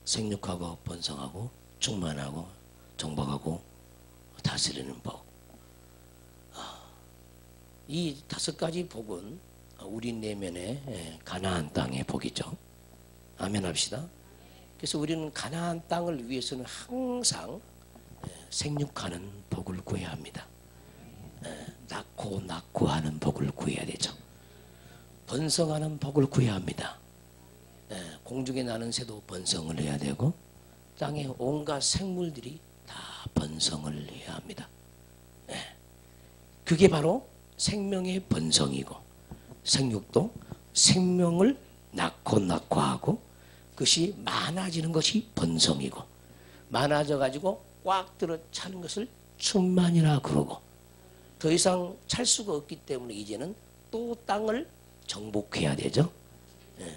생육하고 번성하고 충만하고 정복하고 다스리는 복. 이 5가지 복은 우리 내면의 가나안 땅의 복이죠. 아멘 합시다. 그래서 우리는 가나안 땅을 위해서는 항상 생육하는 복을 구해야 합니다. 낳고 하는 복을 구해야 되죠. 번성하는 복을 구해야 합니다. 공중에 나는 새도 번성을 해야 되고 땅의 온갖 생물들이 다 번성을 해야 합니다. 그게 바로 생명의 번성이고, 생육도 생명을 낳고 하고 그것이 많아지는 것이 번성이고, 많아져 가지고 꽉 들어 차는 것을 충만이라 그러고, 더 이상 찰 수가 없기 때문에 이제는 또 땅을 정복해야 되죠.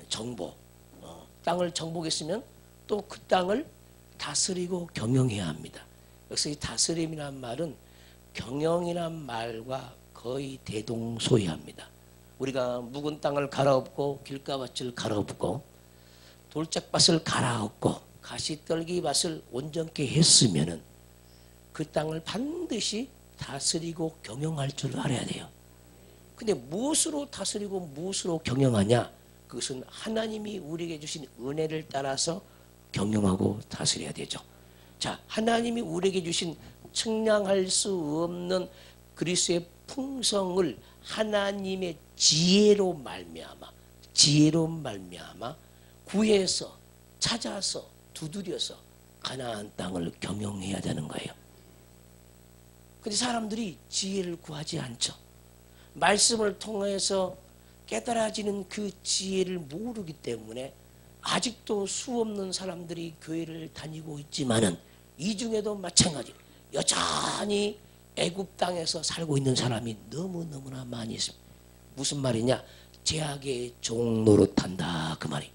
정복. 땅을 정복했으면 또 그 땅을 다스리고 경영해야 합니다. 여기서 이 다스림이란 말은 경영이란 말과 거의 대동소이합니다. 우리가 묵은 땅을 갈아엎고 길가밭을 갈아엎고 돌짝밭을 갈아엎고 가시떨기밭을 온전케 했으면은 그 땅을 반드시 다스리고 경영할 줄 알아야 돼요. 근데 무엇으로 다스리고 무엇으로 경영하냐? 그것은 하나님이 우리에게 주신 은혜를 따라서 경영하고 다스려야 되죠. 자, 하나님이 우리에게 주신 측량할 수 없는 그리스도의 풍성을 하나님의 지혜로 말미암아 구해서 찾아서 두드려서 가나안 땅을 경영해야 되는 거예요. 근데 사람들이 지혜를 구하지 않죠. 말씀을 통해서 깨달아지는 그 지혜를 모르기 때문에 아직도 수없는 사람들이 교회를 다니고 있지만은 이 중에도 마찬가지로 여전히 애굽 땅에서 살고 있는 사람이 너무너무나 많이 있습니다. 무슨 말이냐? 제약의 종 노릇한다 그 말이.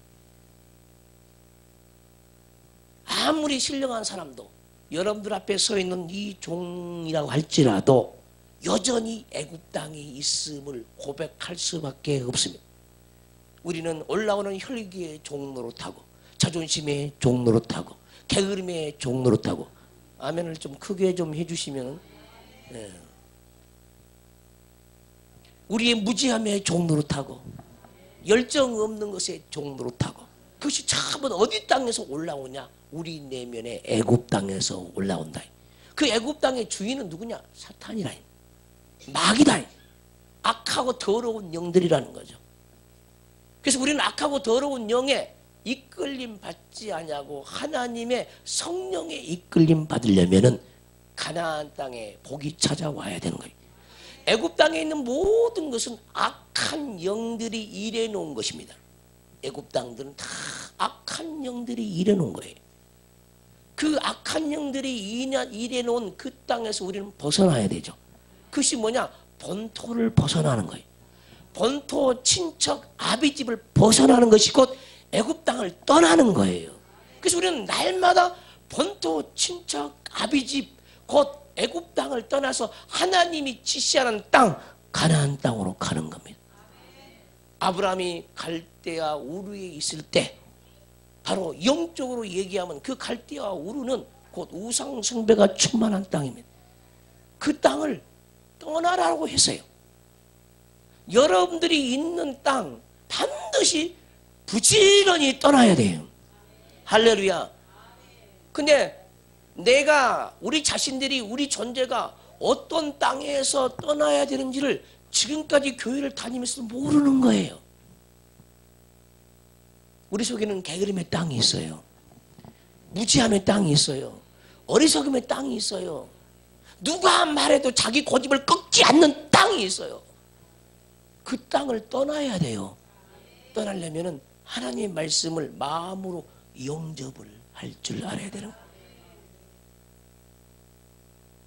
아무리 신령한 사람도 여러분들 앞에 서 있는 이 종이라고 할지라도 여전히 애굽 땅에 있음을 고백할 수밖에 없습니다. 우리는 올라오는 혈기의 종 노릇하고 자존심의 종 노릇하고 게으름의 종 노릇하고. 아멘을 좀 크게 좀 해주시면. 우리의 무지함의 종 노릇하고 열정 없는 것에 종 노릇하고. 그것이 참은 어디 땅에서 올라오냐? 우리 내면의 애굽 땅에서 올라온다. 그 애굽 땅의 주인은 누구냐? 사탄이라. 마귀다. 악하고 더러운 영들이라는 거죠. 그래서 우리는 악하고 더러운 영에 이끌림 받지 아니하고 하나님의 성령의 이끌림 받으려면은 가나안 땅에 복이 찾아와야 되는 거예요. 애굽 땅에 있는 모든 것은 악한 영들이 일해 놓은 것입니다. 애굽 땅들은 다 악한 영들이 일해 놓은 거예요. 그 악한 영들이 일해 놓은 그 땅에서 우리는 벗어나야 되죠. 그것이 뭐냐? 본토를 벗어나는 거예요. 본토 친척 아비집을 벗어나는 것이 곧 애굽 땅을 떠나는 거예요. 그래서 우리는 날마다 본토 친척 아비집 곧 애굽 땅을 떠나서 하나님이 지시하는 땅 가나안 땅으로 가는 겁니다. 아브라함이 갈대아 우르에 있을 때 바로 영적으로 얘기하면 그 갈대아 우르는 곧 우상 숭배가 충만한 땅입니다. 그 땅을 떠나라고 했어요. 여러분들이 있는 땅 반드시 부지런히 떠나야 돼요. 할렐루야. 근데 우리 자신들이 우리 존재가 어떤 땅에서 떠나야 되는지를 지금까지 교회를 다니면서 모르는 거예요. 우리 속에는 게으름의 땅이 있어요. 무지함의 땅이 있어요. 어리석음의 땅이 있어요. 누가 말해도 자기 고집을 꺾지 않는 땅이 있어요. 그 땅을 떠나야 돼요. 떠나려면 하나님의 말씀을 마음으로 영접을 할 줄 알아야 되는 거예요.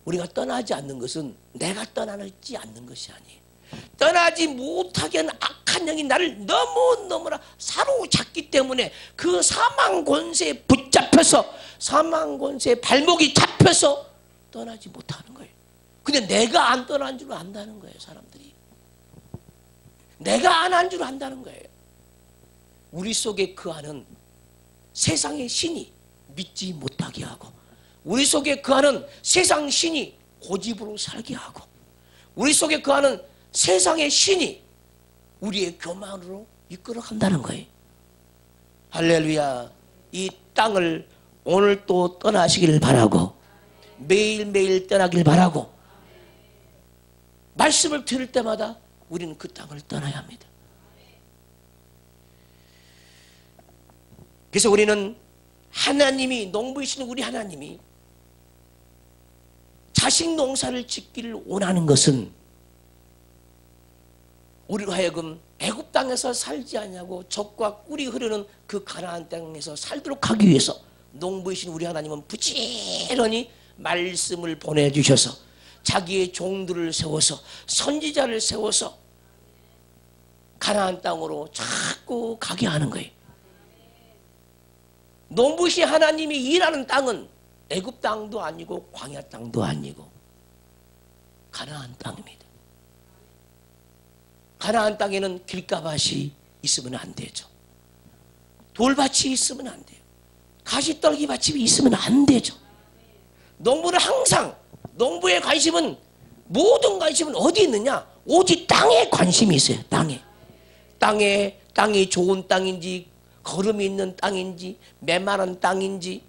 우리가 떠나지 않는 것은 내가 떠나지 않는 것이 아니에요. 떠나지 못하게 하는 악한 영이 나를 너무너무나 사로잡기 때문에 그 사망 권세에 붙잡혀서 사망 권세에 발목이 잡혀서 떠나지 못하는 거예요. 근데 내가 안 떠난 줄 안다는 거예요. 사람들이. 내가 안 한 줄 안다는 거예요. 우리 속에 그 안은 세상의 신이 믿지 못하게 하고, 우리 속에 거하는 세상 신이 고집으로 살게 하고, 우리 속에 거하는 세상의 신이 우리의 교만으로 이끌어간다는 거예요. 할렐루야. 이 땅을 오늘 또 떠나시길 바라고, 매일매일 떠나길 바라고, 말씀을 들을 때마다 우리는 그 땅을 떠나야 합니다. 그래서 우리는 하나님이, 농부이신 우리 하나님이 자식 농사를 짓기를 원하는 것은 우리로 하여금 애굽 땅에서 살지 않냐고 적과 꿀이 흐르는 그 가나안 땅에서 살도록 하기 위해서 농부이신 우리 하나님은 부지런히 말씀을 보내주셔서 자기의 종들을 세워서, 선지자를 세워서 가나안 땅으로 자꾸 가게 하는 거예요. 농부이신 하나님이 일하는 땅은 애굽 땅도 아니고 광야 땅도 아니고 가나안 땅입니다. 가나안 땅에는 길가밭이 있으면 안 되죠. 돌밭이 있으면 안 돼요. 가시떨기밭이 있으면 안 되죠. 농부는 항상, 농부의 관심은, 모든 관심은 어디 있느냐? 오직 땅에 관심이 있어요. 땅이 좋은 땅인지, 거름이 있는 땅인지, 메마른 땅인지,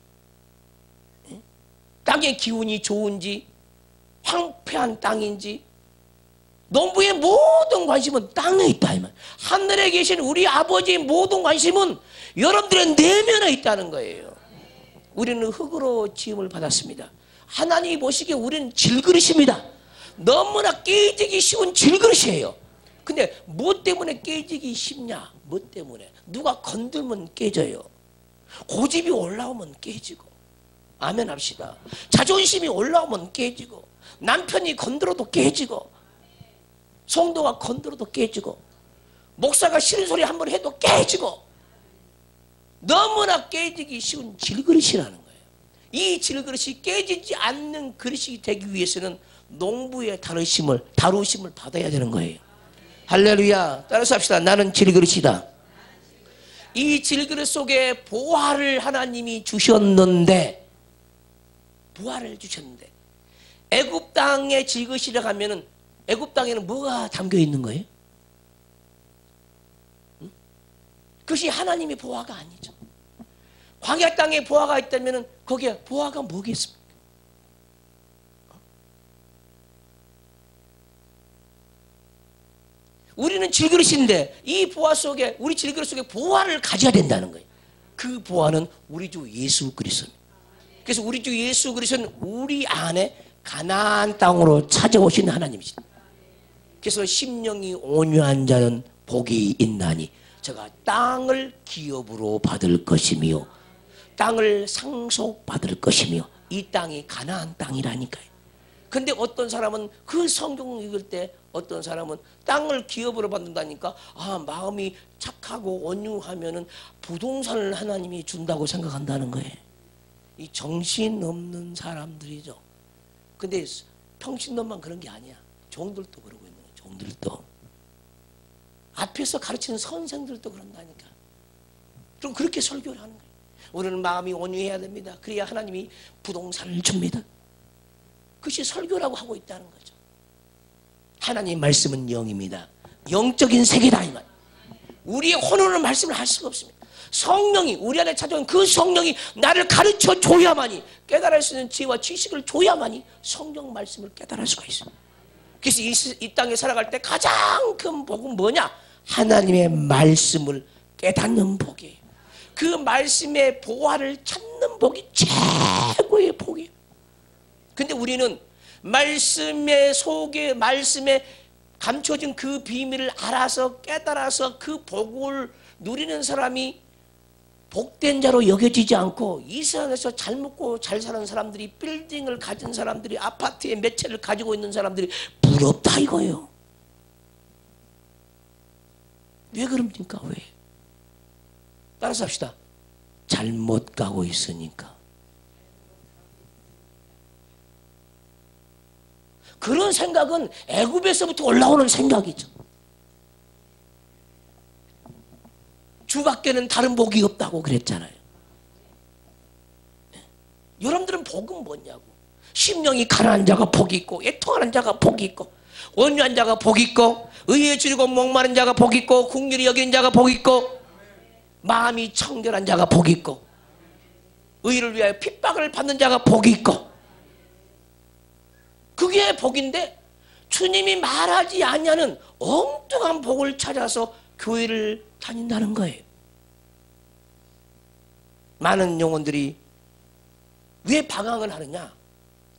땅의 기운이 좋은지, 황폐한 땅인지, 농부의 모든 관심은 땅에 있다. 하늘에 계신 우리 아버지의 모든 관심은 여러분들의 내면에 있다는 거예요. 우리는 흙으로 지음을 받았습니다. 하나님이 보시기에 우리는 질그릇입니다. 너무나 깨지기 쉬운 질그릇이에요. 근데 뭐 때문에 깨지기 쉽냐? 뭐 때문에? 누가 건들면 깨져요. 고집이 올라오면 깨지고, 아멘 합시다. 자존심이 올라오면 깨지고, 남편이 건들어도 깨지고, 성도가 건들어도 깨지고, 목사가 싫은 소리 한번 해도 깨지고, 너무나 깨지기 쉬운 질그릇이라는 거예요. 이 질그릇이 깨지지 않는 그릇이 되기 위해서는 농부의 다루심을 받아야 되는 거예요. 할렐루야. 따라서 합시다. 나는 질그릇이다. 이 질그릇 속에 보화를 하나님이 주셨는데, 애굽 땅의 질그릇이라 하면은 애굽 땅에는 뭐가 담겨 있는 거예요? 그것이 하나님의 보화가 아니죠. 광야 땅에 보화가 있다면 거기에 보화가 뭐겠습니까? 우리는 질그릇인데 이 보화 속에, 우리 질그릇 속에 보화를 가져야 된다는 거예요. 그 보화는 우리 주 예수 그리스도입니다. 그래서 우리 주 예수 그리스도는 우리 안에 가나안 땅으로 찾아오신 하나님이십니다. 그래서 심령이 온유한 자는 복이 있나니 저가 땅을 기업으로 받을 것이며 땅을 상속받을 것이며, 이 땅이 가나안 땅이라니까요. 근데 어떤 사람은 그 성경 읽을 때 어떤 사람은 땅을 기업으로 받는다니까, 마음이 착하고 온유하면은 부동산을 하나님이 준다고 생각한다는 거예요. 이 정신없는 사람들이죠. 근데 평신도만 그런 게 아니야. 종들도 그러고 있는 거예요. 종들도. 앞에서 가르치는 선생들도 그런다니까. 그럼 그렇게 설교를 하는 거예요. 우리는 마음이 온유해야 됩니다. 그래야 하나님이 부동산을 줍니다. 그것이 설교라고 하고 있다는 거죠. 하나님의 말씀은 영입니다. 영적인 세계다 이 말. 우리의 혼으로는 말씀을 할 수가 없습니다. 성령이 우리 안에 찾아온 그 성령이 나를 가르쳐 줘야만이, 깨달을 수 있는 지혜와 지식을 줘야만이 성경 말씀을 깨달을 수가 있어요. 그래서 이 땅에 살아갈 때 가장 큰 복은 뭐냐? 하나님의 말씀을 깨닫는 복이에요. 그 말씀의 보화를 찾는 복이 최고의 복이에요. 근데 우리는 말씀의 속에, 말씀에 감춰진 그 비밀을 알아서 깨달아서 그 복을 누리는 사람이 복된 자로 여겨지지 않고, 이 세상에서 잘 먹고 잘 사는 사람들이, 빌딩을 가진 사람들이, 아파트에 몇 채를 가지고 있는 사람들이 부럽다 이거예요. 왜 그럽니까? 왜? 따라서 합시다. 잘못 가고 있으니까. 그런 생각은 애굽에서부터 올라오는 생각이죠. 주밖에는 다른 복이 없다고 그랬잖아요. 여러분들은 복은 뭐냐고. 심령이 가난한 자가 복이 있고, 애통하는 자가 복이 있고, 온유한 자가 복이 있고, 의에 줄이고 목마른 자가 복이 있고, 긍휼히 여긴 자가 복이 있고, 마음이 청결한 자가 복이 있고, 의를 위하여 핍박을 받는 자가 복이 있고. 그게 복인데 주님이 말하지 않냐는 엉뚱한 복을 찾아서 교회를 다닌다는 거예요. 많은 영혼들이 왜 방황을 하느냐?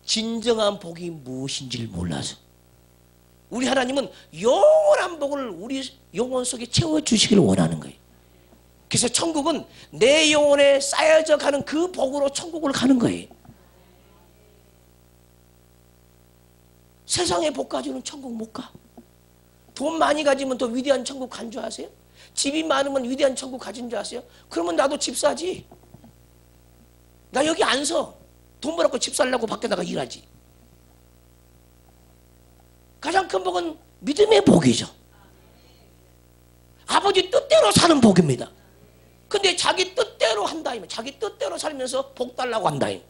진정한 복이 무엇인지를 몰라서. 우리 하나님은 영원한 복을 우리 영혼 속에 채워주시기를 원하는 거예요. 그래서 천국은 내 영혼에 쌓여져 가는 그 복으로 천국을 가는 거예요. 세상의 복 가지고는 천국 못 가. 돈 많이 가지면 더 위대한 천국 간 줄 아세요? 집이 많으면 위대한 천국 가진 줄 아세요? 그러면 나도 집 사지. 나 여기 안 서. 돈 벌었고 집 살려고 밖에 나가 일하지. 가장 큰 복은 믿음의 복이죠. 아버지 뜻대로 사는 복입니다. 근데 자기 뜻대로 한다면, 자기 뜻대로 살면서 복 달라고 한다면,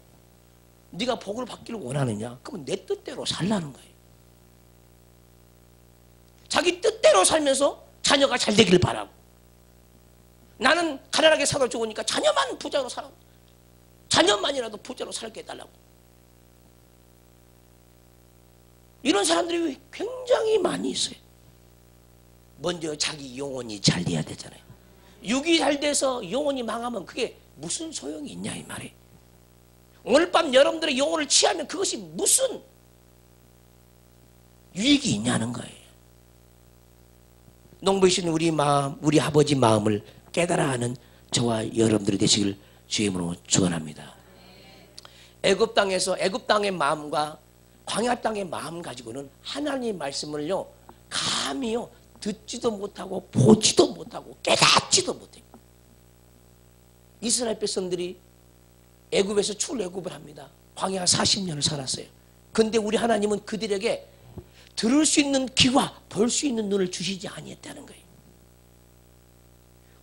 네가 복을 받기를 원하느냐? 그러면 내 뜻대로 살라는 거예요. 자기 뜻대로 살면서 자녀가 잘 되기를 바라고, 나는 가난하게 살아 좋으니까 자녀만 부자로 살아, 자녀만이라도 부자로 살게 해달라고. 이런 사람들이 굉장히 많이 있어요. 먼저 자기 영혼이 잘 돼야 되잖아요. 육이 잘 돼서 영혼이 망하면 그게 무슨 소용이 있냐 이 말이에요. 오늘 밤 여러분들의 영혼을 취하면 그것이 무슨 유익이 있냐는 거예요. 농부이신 우리 마음, 우리 아버지 마음을 깨달아 하는 저와 여러분들이 되시길 주의 이름으로 축원합니다. 애굽 땅에서 애굽 땅의 마음과 광야 땅의 마음 가지고는 하나님의 말씀을요 감히요 듣지도 못하고 보지도 못하고 깨닫지도 못해요. 이스라엘 백성들이 애굽에서 출애굽을 합니다. 광야 40년을 살았어요. 근데 우리 하나님은 그들에게 들을 수 있는 귀와 볼 수 있는 눈을 주시지 아니했다는 거예요.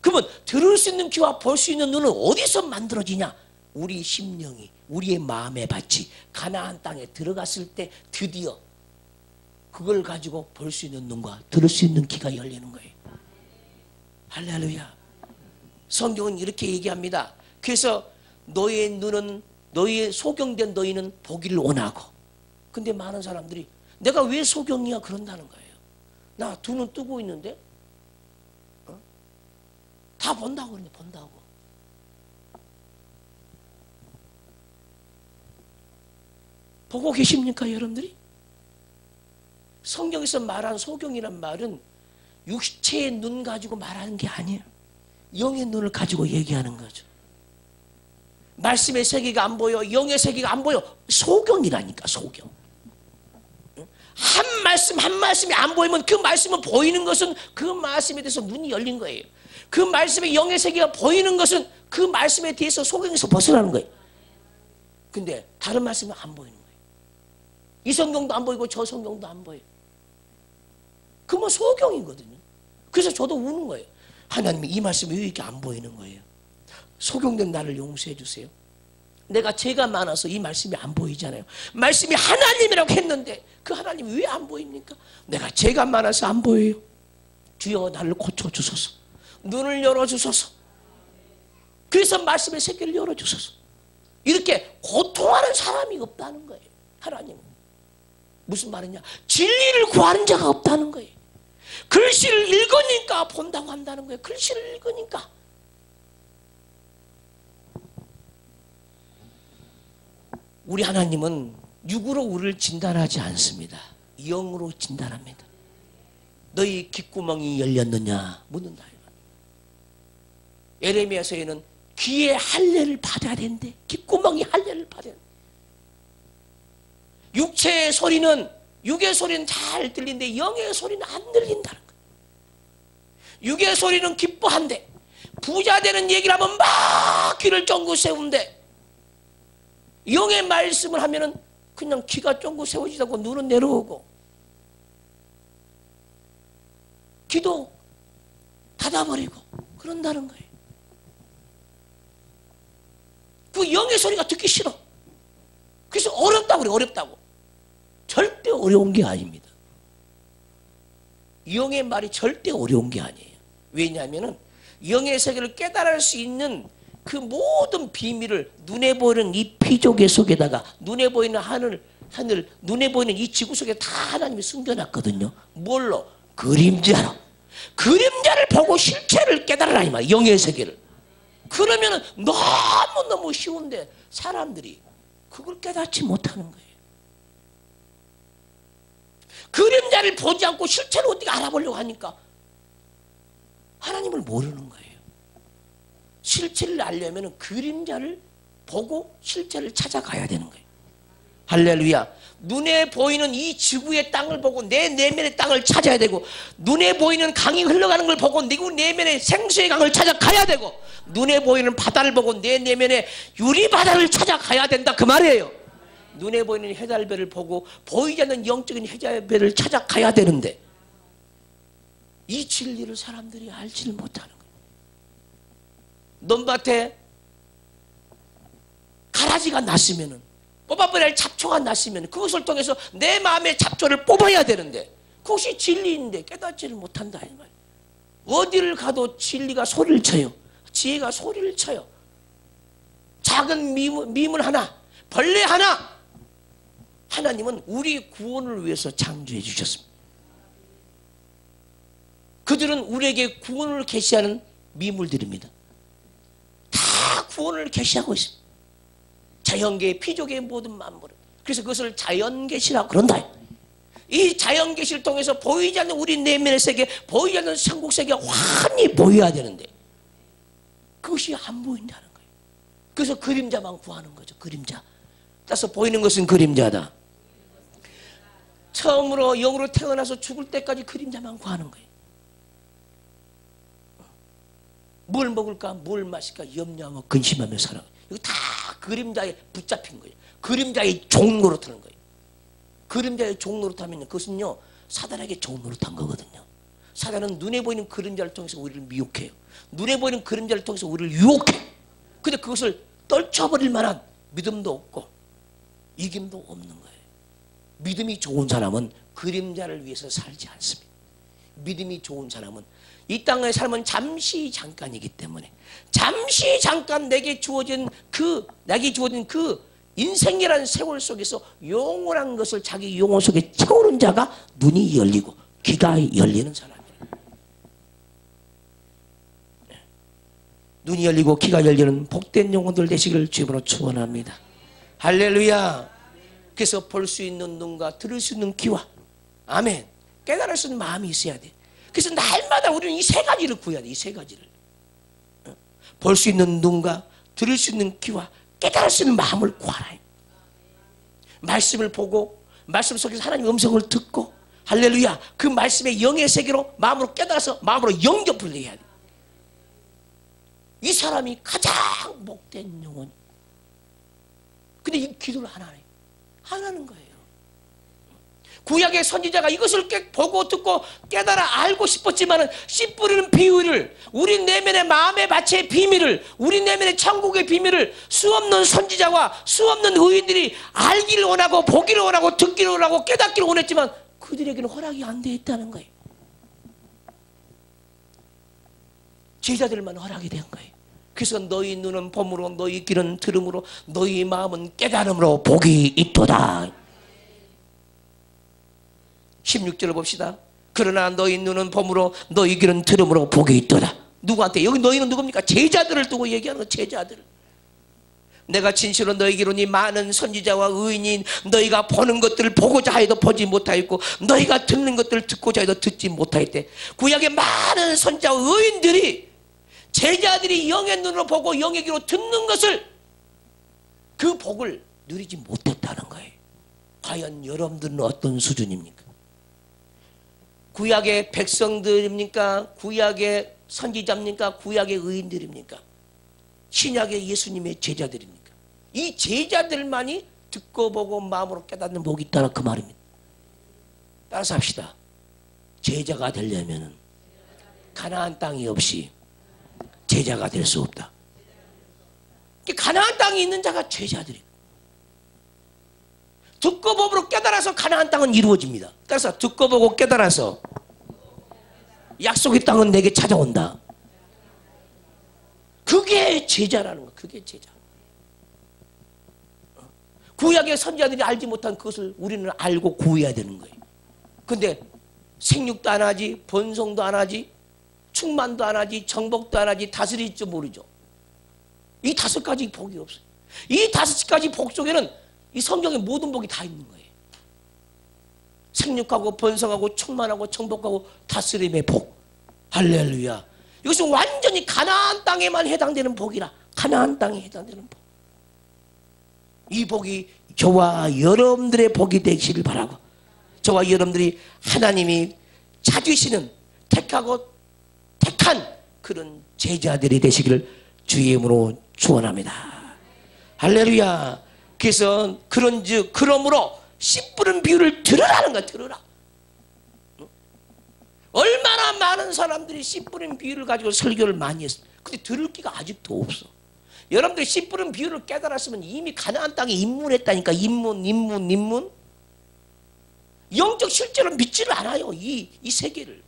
그러면 들을 수 있는 귀와 볼 수 있는 눈은 어디서 만들어지냐? 우리 심령이, 우리의 마음의 밭이 가나안 땅에 들어갔을 때 드디어 그걸 가지고 볼 수 있는 눈과 들을 수 있는 귀가 열리는 거예요. 할렐루야. 성경은 이렇게 얘기합니다. 그래서 너의 눈은, 너의 소경된 너희는 보기를 원하고, 근데 많은 사람들이 내가 왜 소경이야 그런다는 거예요. 나 두 눈 뜨고 있는데 다 본다고 그러는데 본다고. 보고 계십니까 여러분들이? 성경에서 말한 소경이란 말은 육체의 눈 가지고 말하는 게 아니에요. 영의 눈을 가지고 얘기하는 거죠. 말씀의 세계가 안 보여, 영의 세계가 안 보여. 소경이라니까, 소경. 한 말씀 한 말씀이 안 보이면 그 말씀은 보이는 것은 그 말씀에 대해서 눈이 열린 거예요. 그 말씀의 영의 세계가 보이는 것은 그 말씀에 대해서 소경에서 벗어나는 거예요. 근데 다른 말씀은 안 보이는 거예요. 이 성경도 안 보이고 저 성경도 안 보여요. 그건 소경이거든요. 그래서 저도 우는 거예요. 하나님이 이 말씀이 왜 이렇게 안 보이는 거예요? 소경된 나를 용서해 주세요. 내가 죄가 많아서 이 말씀이 안 보이잖아요. 말씀이 하나님이라고 했는데 그 하나님이 왜 안 보입니까? 내가 죄가 많아서 안 보여요. 주여 나를 고쳐주소서. 눈을 열어주소서. 그래서 말씀의 세계를 열어주소서. 이렇게 고통하는 사람이 없다는 거예요. 하나님은. 무슨 말이냐? 진리를 구하는 자가 없다는 거예요. 글씨를 읽으니까 본다고 한다는 거예요. 글씨를 읽으니까. 우리 하나님은 육으로 우리를 진단하지 않습니다. 영으로 진단합니다. 너희 귓구멍이 열렸느냐 묻는다. 예레미야서에는 귀에 할례를 받아야 되는데 귓구멍이 할례를 받아야 된다. 육체의 소리는, 육의 소리는 잘 들리는데 영의 소리는 안 들린다는 거예요. 육의 소리는 기뻐한데 부자 되는 얘기를 하면 막 귀를 쫑긋 세운데 영의 말씀을 하면은 그냥 귀가 쫑긋 세워지지 않고 눈은 내려오고 귀도 닫아버리고 그런다는 거예요. 그 영의 소리가 듣기 싫어. 그래서 어렵다고 그래. 어렵다고. 절대 어려운 게 아닙니다. 영의 말이 절대 어려운 게 아니에요. 왜냐하면 영의 세계를 깨달을 수 있는 그 모든 비밀을 눈에 보이는 이 피조개 속에다가 눈에 보이는 하늘, 눈에 보이는 이 지구 속에 다 하나님이 숨겨놨거든요. 뭘로? 그림자로. 그림자를 보고 실체를 깨달으라 이 말. 영의 세계를. 그러면 너무너무 쉬운데 사람들이 그걸 깨닫지 못하는 거예요. 그림자를 보지 않고 실체를 어떻게 알아보려고 하니까 하나님을 모르는 거예요. 실체를 알려면 그림자를 보고 실체를 찾아가야 되는 거예요. 할렐루야. 눈에 보이는 이 지구의 땅을 보고 내 내면의 땅을 찾아야 되고, 눈에 보이는 강이 흘러가는 걸 보고 내 내면의 생수의 강을 찾아가야 되고, 눈에 보이는 바다를 보고 내 내면의 유리바다를 찾아가야 된다 그 말이에요. 눈에 보이는 해달배를 보고 보이지 않는 영적인 해달배를 찾아가야 되는데 이 진리를 사람들이 알지를 못하는 거예요. 논밭에 가라지가 났으면, 뽑아버려야 할 잡초가 났으면 그것을 통해서 내 마음의 잡초를 뽑아야 되는데 그것이 진리인데 깨닫지를 못한다 이 말이에요. 어디를 가도 진리가 소리를 쳐요. 지혜가 소리를 쳐요. 작은 미물 하나, 벌레 하나, 하나님은 우리 구원을 위해서 창조해 주셨습니다. 그들은 우리에게 구원을 계시하는 미물들입니다. 다 구원을 계시하고 있습니다. 자연계, 피조계의 모든 만물을. 그래서 그것을 자연계시라고 그런다. 이 자연계시를 통해서 보이지 않는 우리 내면의 세계, 보이지 않는 천국 세계가 환히 보여야 되는데 그것이 안 보인다는 거예요. 그래서 그림자만 구하는 거죠. 그림자. 따라서 보이는 것은 그림자다. 처음으로 영으로 태어나서 죽을 때까지 그림자만 구하는 거예요. 뭘 먹을까, 뭘 마실까 염려하며 근심하며 살아. 이거 다 그림자에 붙잡힌 거예요. 그림자의 종노릇하는 거예요. 그림자의 종노릇하면 그것은요 사단에게 종노릇한 거거든요. 사단은 눈에 보이는 그림자를 통해서 우리를 미혹해요. 눈에 보이는 그림자를 통해서 우리를 유혹해. 근데 그것을 떨쳐버릴 만한 믿음도 없고 이김도 없는 거예요. 믿음이 좋은 사람은 그림자를 위해서 살지 않습니다. 믿음이 좋은 사람은 이 땅의 삶은 잠시 잠깐이기 때문에 잠시 잠깐 내게 주어진 그 인생이라는 세월 속에서 영원한 것을 자기 영혼 속에 채우는 자가 눈이 열리고 귀가 열리는 사람이에요. 눈이 열리고 귀가 열리는 복된 영혼들 되시기를 주님으로 축원합니다. 할렐루야. 그래서 볼 수 있는 눈과 들을 수 있는 귀와 아멘 깨달을 수 있는 마음이 있어야 돼. 그래서 날마다 우리는 이 세 가지를 구해야 돼. 이 세 가지를. 볼 수 있는 눈과 들을 수 있는 귀와 깨달을 수 있는 마음을 구하라. 말씀을 보고 말씀 속에서 하나님의 음성을 듣고 할렐루야 그 말씀의 영의 세계로 마음으로 깨달아서 마음으로 영접을 해야 돼. 이 사람이 가장 복된 영혼. 근데 이 기도를 안 하네. 안 하는 거예요. 구약의 선지자가 이것을 보고 듣고 깨달아 알고 싶었지만은 씨 뿌리는 비유를 우리 내면의 마음의 밭의 비밀을 우리 내면의 천국의 비밀을 수없는 선지자와 수없는 의인들이 알기를 원하고 보기를 원하고 듣기를 원하고 깨닫기를 원했지만 그들에게는 허락이 안 돼 있다는 거예요. 제자들만 허락이 된 거예요. 그래서 너희 눈은 봄으로 너희 귀는 들음으로 너희 마음은 깨달음으로 복이 있도다. 16절을 봅시다. 그러나 너희 눈은 봄으로 너희 귀는 들음으로 복이 있도다. 누구한테? 여기 너희는 누굽니까? 제자들을 두고 얘기하는 거. 제자들. 내가 진실로 너희에게로 이 많은 선지자와 의인이 너희가 보는 것들을 보고자 하여도 보지 못하였고 너희가 듣는 것들을 듣고자 해도 듣지 못하였대. 구약의 많은 선지자와 의인들이 제자들이 영의 눈으로 보고 영의 귀로 듣는 것을 그 복을 누리지 못했다는 거예요. 과연 여러분들은 어떤 수준입니까? 구약의 백성들입니까? 구약의 선지자입니까? 구약의 의인들입니까? 신약의 예수님의 제자들입니까? 이 제자들만이 듣고 보고 마음으로 깨닫는 복이 있다는 그 말입니다. 따라서 합시다. 제자가 되려면 가나안 땅이 없이 제자가 될 수 없다. 가나안 땅이 있는 자가 제자들이에요. 듣고 보므로 깨달아서 가나안 땅은 이루어집니다. 따라서 듣고 보고 깨달아서 약속의 땅은 내게 찾아온다. 그게 제자라는 거야. 그게 제자. 구약의 선지자들이 알지 못한 그것을 우리는 알고 구해야 되는 거예요. 근데 생육도 안 하지, 번성도 안 하지, 충만도 안 하지, 정복도 안 하지, 다스릴 줄 모르죠. 이 5가지 복이 없어요. 이 5가지 복 속에는 이 성경의 모든 복이 다 있는 거예요. 생육하고 번성하고 충만하고 정복하고 다스림의 복. 할렐루야. 이것은 완전히 가나안 땅에만 해당되는 복이라. 가나안 땅에 해당되는 복. 이 복이 저와 여러분들의 복이 되시길 바라고, 저와 여러분들이 하나님이 찾으시는 택하고 택한 그런 제자들이 되시기를 주의 이름으로 축원합니다. 할렐루야. 그래서 그런즉 그러므로 씨 뿌린 비유를 들으라는 거야. 들으라. 얼마나 많은 사람들이 씨 뿌린 비유를 가지고 설교를 많이 했어. 근데 들을 기가 아직도 없어. 여러분들이 씨 뿌린 비유를 깨달았으면 이미 가나안 땅에 입문했다니까. 입문. 영적 실제로 믿지를 않아요. 이 세계를.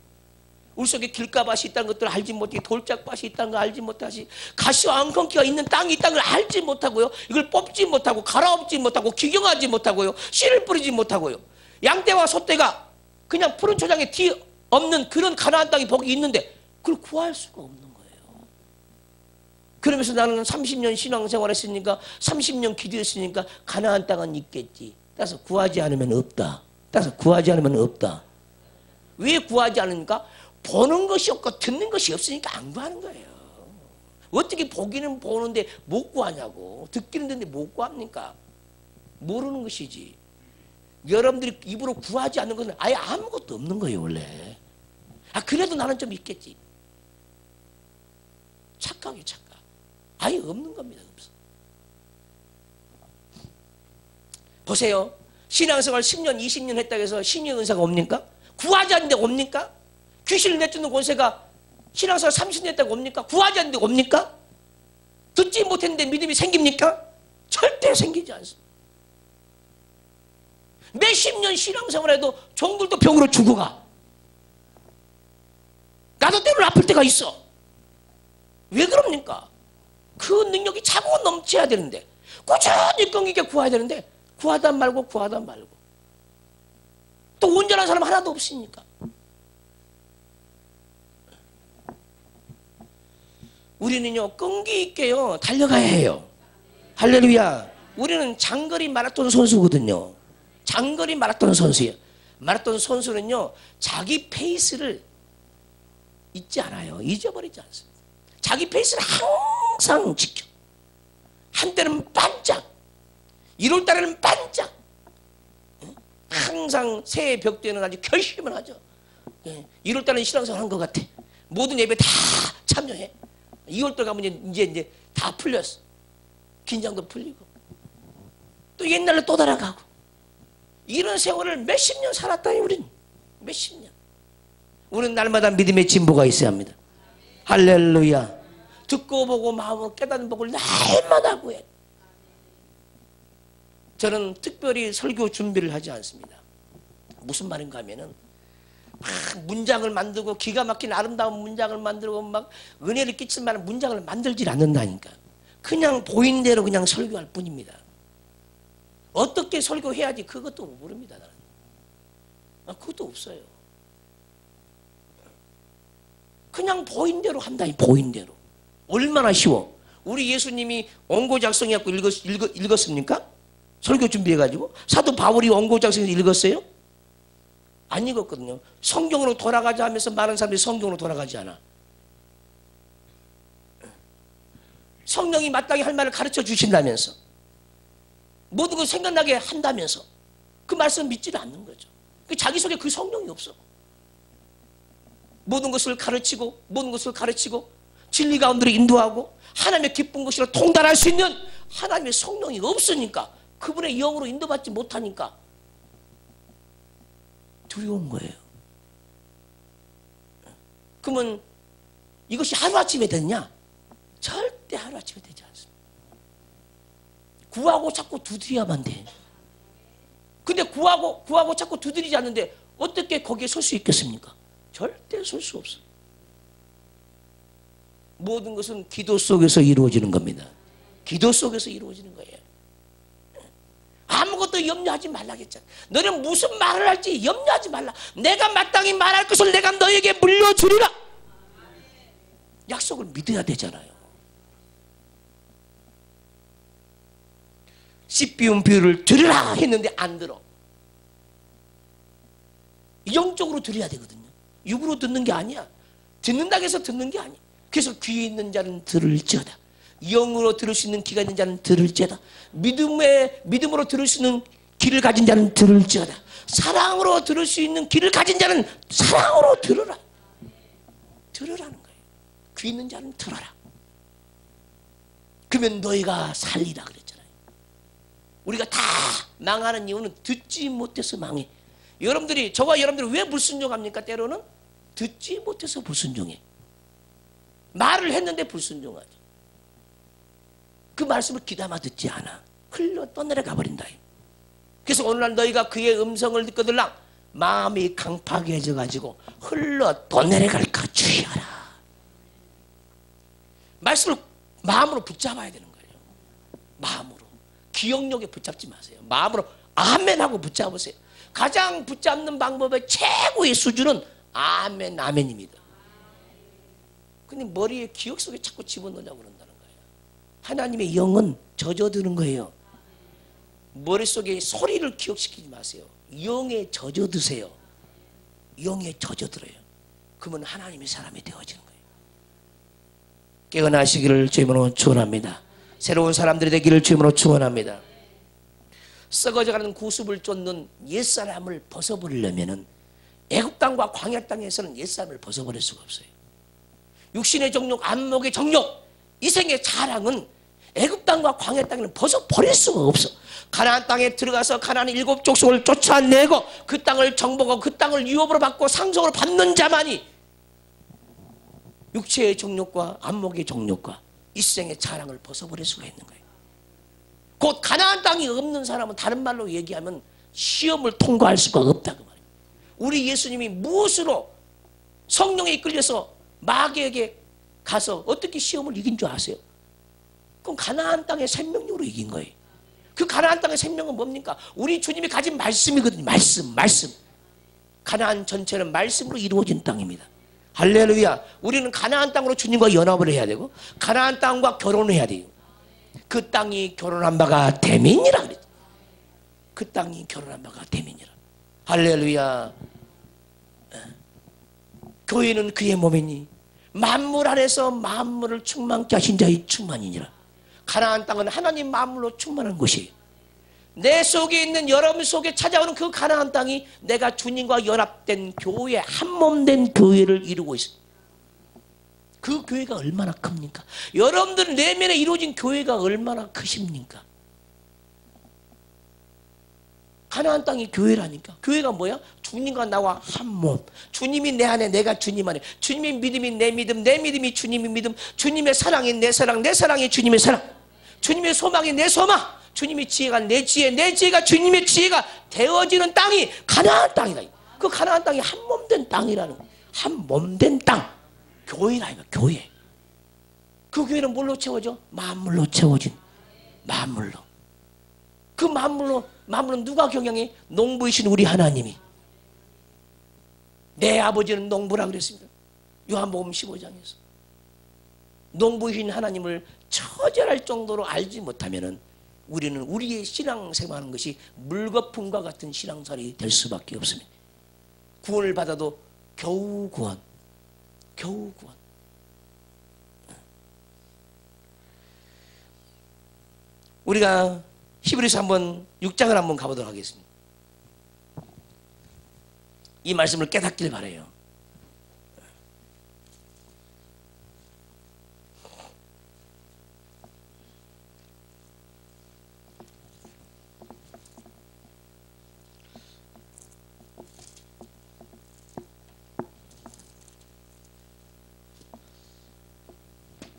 우리 속에 길가밭이 있다는 것들을 알지 못해, 돌짝밭이 있다는 걸 알지 못하시, 가시와 앙컨기가 있는 땅이 있다는 걸 알지 못하고요. 이걸 뽑지 못하고 갈아엎지 못하고 기경하지 못하고요. 씨를 뿌리지 못하고요. 양떼와 소떼가 그냥 푸른 초장에 티 없는 그런 가나안 땅이 복이 있는데 그걸 구할 수가 없는 거예요. 그러면서 나는 30년 신앙생활 했으니까 30년 기도했으니까 가나안 땅은 있겠지. 따라서 구하지 않으면 없다. 따라서 구하지 않으면 없다. 왜 구하지 않으니까? 보는 것이 없고 듣는 것이 없으니까 안 구하는 거예요. 어떻게 보기는 보는데 못 구하냐고. 듣기는 듣는데 못 구합니까? 모르는 것이지. 여러분들이 입으로 구하지 않는 것은 아예 아무것도 없는 거예요 원래. 그래도 나는 좀 있겠지. 착각이 착각. 아예 없는 겁니다. 없어. 보세요. 신앙생활 10년 20년 했다고 해서 신의 은사가 옵니까? 구하지 않는데 옵니까? 귀신을 내쫓는 권세가 신앙생활 30년 했다고 옵니까? 구하지 않는데 옵니까? 듣지 못했는데 믿음이 생깁니까? 절대 생기지 않습니다. 몇십 년 신앙생활해도 종들도 병으로 죽어가. 나도 때로는 아플 때가 있어. 왜 그럽니까? 그 능력이 차고 넘쳐야 되는데 꾸준히 끈기게 구해야 되는데 구하다 말고 또 온전한 사람 하나도 없으니까. 우리는요 끈기 있게요 달려가야 해요. 할렐루야. 우리는 장거리 마라톤 선수거든요. 장거리 마라톤 선수예요. 마라톤 선수는요 자기 페이스를 잊지 않아요. 잊어버리지 않습니다. 자기 페이스를 항상 지켜. 한때는 반짝, 1월달에는 반짝, 항상 새해 벽 때는 아주 결심을 하죠. 1월달에는 신앙생활 한 것 같아. 모든 예배 다 참여해. 2월달 가면 이제 다 풀렸어. 긴장도 풀리고 또 옛날로 또 돌아가고 이런 세월을 몇십 년 살았다니. 우린 몇십 년. 우리는 날마다 믿음의 진보가 있어야 합니다. 할렐루야. 듣고 보고 마음으로 깨닫는 복을 날마다 구해. 저는 특별히 설교 준비를 하지 않습니다. 무슨 말인가 하면은 막 문장을 만들고 기가 막힌 아름다운 문장을 만들고 막 은혜를 끼칠 만한 문장을 만들질 않는다니까. 그냥 보인 대로 그냥 설교할 뿐입니다. 어떻게 설교해야지 그것도 모릅니다. 나는. 그것도 없어요. 그냥 보인 대로 한다니. 보인 대로. 얼마나 쉬워. 우리 예수님이 원고 작성해갖고 읽었습니까? 설교 준비해가지고. 사도 바울이 원고 작성해서 읽었어요? 안 읽었거든요. 성경으로 돌아가자 하면서 많은 사람들이 성경으로 돌아가지 않아. 성령이 마땅히 할 말을 가르쳐 주신다면서 모든 걸 생각나게 한다면서 그 말씀 믿지를 않는 거죠. 자기 속에 그 성령이 없어. 모든 것을 가르치고 진리 가운데로 인도하고 하나님의 기쁜 것으로 통달할 수 있는 하나님의 성령이 없으니까, 그분의 영으로 인도받지 못하니까 두려운 거예요. 그러면 이것이 하루아침에 됐냐? 절대 하루아침에 되지 않습니다. 구하고 자꾸 두드려야만 돼. 근데 구하고 자꾸 두드리지 않는데 어떻게 거기에 설 수 있겠습니까? 절대 설 수 없어요. 모든 것은 기도 속에서 이루어지는 겁니다. 기도 속에서 이루어지는 거예요. 아무것도 염려하지 말라겠잖아. 너는 무슨 말을 할지 염려하지 말라. 내가 마땅히 말할 것을 내가 너에게 물려주리라. 약속을 믿어야 되잖아요. 씨 비운 비유를 들으라 했는데 안 들어. 영적으로 들어야 되거든요. 육으로 듣는 게 아니야. 듣는다고 해서 듣는 게 아니야. 그래서 귀에 있는 자는 들을지어다. 영으로 들을 수 있는 귀가 있는 자는 들을지어다. 믿음으로 들을 수 있는 귀를 가진 자는 들을지어다. 사랑으로 들을 수 있는 귀를 가진 자는 사랑으로 들으라. 들으라는 거예요. 귀 있는 자는 들어라. 그러면 너희가 살리라 그랬잖아요. 우리가 다 망하는 이유는 듣지 못해서 망해. 저와 여러분들이 왜 불순종합니까? 때로는 듣지 못해서 불순종해. 말을 했는데 불순종하지. 그 말씀을 귀담아 듣지 않아. 흘러 떠내려가 버린다. 그래서 오늘날 너희가 그의 음성을 듣거들랑 마음이 강팍해져 가지고 흘러 떠내려갈까 주의하라. 말씀을 마음으로 붙잡아야 되는 거예요. 마음으로. 기억력에 붙잡지 마세요. 마음으로 아멘하고 붙잡으세요. 가장 붙잡는 방법의 최고의 수준은 아멘, 아멘입니다. 근데 머리에 기억 속에 자꾸 집어넣으려고 그런다는 거예요. 하나님의 영은 젖어드는 거예요. 머릿속에 소리를 기억시키지 마세요. 영에 젖어드세요. 영에 젖어들어요. 그러면 하나님의 사람이 되어지는 거예요. 깨어나시기를 주님으로 축원합니다. 새로운 사람들이 되기를 주님으로 축원합니다. 썩어져가는 구습을 쫓는 옛사람을 벗어버리려면 애굽 땅과 광야 땅에서는 옛사람을 벗어버릴 수가 없어요. 육신의 정욕, 안목의 정욕, 이생의 자랑은 애굽 땅과 광야 땅에는 벗어버릴 수가 없어. 가나안 땅에 들어가서 가나안의 7 족속을 쫓아내고 그 땅을 정복하고 그 땅을 유업으로 받고 상속으로 받는 자만이 육체의 정욕과 안목의 정욕과 이생의 자랑을 벗어버릴 수가 있는 거예요. 곧 가나안 땅이 없는 사람은 다른 말로 얘기하면 시험을 통과할 수가 없다고 말이에요. 우리 예수님이 무엇으로 성령에 이끌려서 마귀에게 가서 어떻게 시험을 이긴 줄 아세요? 그럼 가나안 땅의 생명력으로 이긴 거예요. 그 가나안 땅의 생명은 뭡니까? 우리 주님이 가진 말씀이거든요. 말씀. 가나안 전체는 말씀으로 이루어진 땅입니다. 할렐루야. 우리는 가나안 땅으로 주님과 연합을 해야 되고 가나안 땅과 결혼을 해야 돼요. 그 땅이 결혼한 바가 대민이라 그랬죠. 그 땅이 결혼한 바가 대민이라. 할렐루야. 교회는 그의 몸이니 만물 안에서 만물을 충만케 하신 자의 충만이니라. 가나안 땅은 하나님 만물로 충만한 곳이에요. 내 속에 있는 여러분 속에 찾아오는 그 가나안 땅이 내가 주님과 연합된 교회, 한몸된 교회를 이루고 있어요. 그 교회가 얼마나 큽니까? 여러분들 내면에 이루어진 교회가 얼마나 크십니까? 가나안 땅이 교회라니까. 교회가 뭐야? 주님과 나와 한 몸. 주님이 내 안에, 내가 주님 안에. 주님의 믿음이 내 믿음, 내 믿음이 주님의 믿음. 주님의 사랑이 내 사랑, 내 사랑이 주님의 사랑. 주님의 소망이 내 소망. 주님의 지혜가 내 지혜, 내 지혜가 주님의 지혜가 되어지는 땅이 가나안 땅이다. 그 가나안 땅이 한 몸된 땅이라는 거야. 한 몸된 땅. 교회라 이거, 교회. 그 교회는 뭘로 채워져? 만물로 채워진. 만물로. 그 만물은 누가 경영해? 농부이신 우리 하나님이. 내 아버지는 농부라 그랬습니다. 요한복음 15장에서. 농부이신 하나님을 처절할 정도로 알지 못하면은 우리는 우리의 신앙생활하는 것이 물거품과 같은 신앙생활이 될 수밖에 없습니다. 구원을 받아도 겨우 구원. 겨우 구원. 우리가 히브리서 한번 6장을 한번 가보도록 하겠습니다. 이 말씀을 깨닫길 바라요.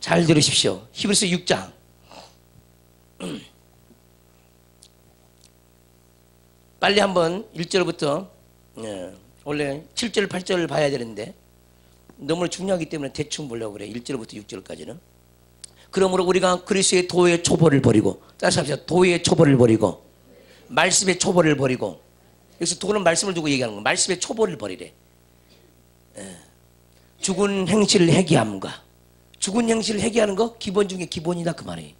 잘 들으십시오. 히브리서 6장 빨리 한번 1절부터 원래 7절 8절을 봐야 되는데 너무 중요하기 때문에 대충 보려고 그래. 1절부터 6절까지는. 그러므로 우리가 그리스도의 도의 초보를 버리고, 따라서 합시다. 도의 초보를 버리고 말씀의 초보를 버리고. 여기서 도는 말씀을 두고 얘기하는 거야. 말씀의 초보를 버리래. 죽은 행실을 회개함과, 죽은 행실을 회개하는 거 기본 중에 기본이다 그 말이에요.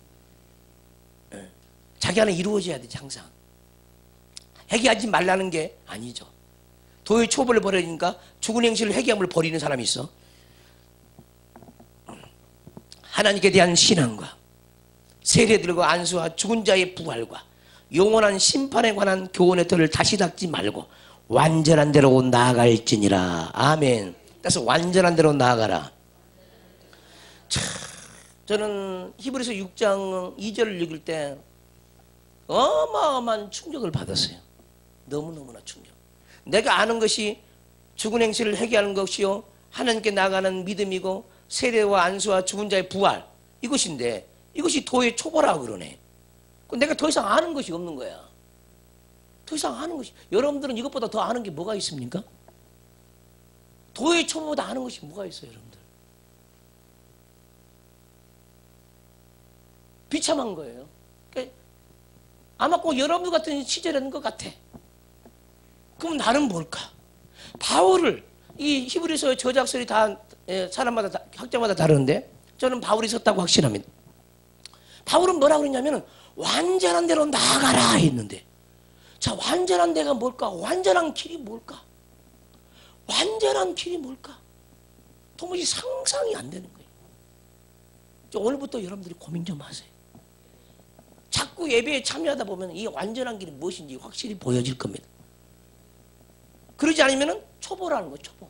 자기 안에 이루어져야 되지. 항상 회개하지 말라는 게 아니죠. 도의 초보를 버리니까 죽은 행실을 회개함을 버리는 사람이 있어. 하나님께 대한 신앙과 세례들과 안수와 죽은 자의 부활과 영원한 심판에 관한 교훈의 틀을 다시 닦지 말고 완전한 대로 나아갈지니라. 아멘. 그래서 완전한 대로 나아가라. 참, 저는 히브리서 6장 2절을 읽을 때 어마어마한 충격을 받았어요. 너무너무나 충격. 내가 아는 것이 죽은 행실을 회개하는 것이요 하나님께 나아가는 믿음이고 세례와 안수와 죽은 자의 부활, 이것인데 이것이 도의 초보라고 그러네. 내가 더 이상 아는 것이 없는 거야. 더 이상 아는 것이. 여러분들은 이것보다 더 아는 게 뭐가 있습니까? 도의 초보보다 아는 것이 뭐가 있어요, 여러분들? 비참한 거예요. 그러니까 아마 꼭 여러분들 같은 시절인 것 같아. 그럼 나는 뭘까? 바울을, 이 히브리서 저작설이 다 사람마다 학자마다 다르는데 저는 바울이 썼다고 확신합니다. 바울은 뭐라고 그랬냐면 완전한 대로 나아가라 했는데, 자, 완전한 데가 뭘까? 완전한 길이 뭘까? 완전한 길이 뭘까? 도무지 상상이 안 되는 거예요. 오늘부터 여러분들이 고민 좀 하세요. 자꾸 예배에 참여하다 보면 이 완전한 길이 무엇인지 확실히 보여질 겁니다. 그러지 않으면 초보라는 거예요. 초보.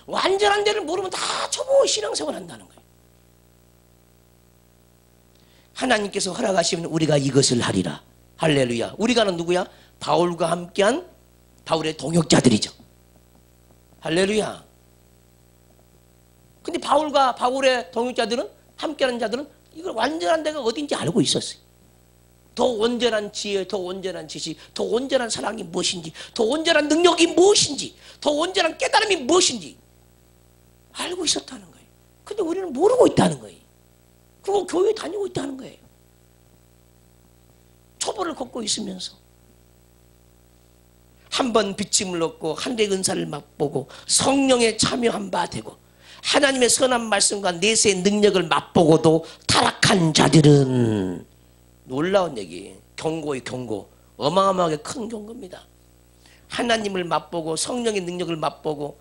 완전한 데를 모르면 다 초보 신앙생활 한다는 거예요. 하나님께서 허락하시면 우리가 이것을 하리라. 할렐루야. 우리가는 누구야? 바울과 함께한 바울의 동역자들이죠. 할렐루야. 근데 바울과 바울의 동역자들은, 함께하는 자들은 이걸 완전한 데가 어딘지 알고 있었어요. 더 온전한 지혜, 더 온전한 지식, 더 온전한 사랑이 무엇인지, 더 온전한 능력이 무엇인지, 더 온전한 깨달음이 무엇인지 알고 있었다는 거예요. 근데 우리는 모르고 있다는 거예요. 그리고 교회 다니고 있다는 거예요. 초보를 걷고 있으면서 한 번 빚짐을 얻고 하늘의 은사를 맛보고 성령에 참여한 바 되고 하나님의 선한 말씀과 내세의 능력을 맛보고도 타락한 자들은, 놀라운 얘기, 경고의 경고, 어마어마하게 큰 경고입니다. 하나님을 맛보고 성령의 능력을 맛보고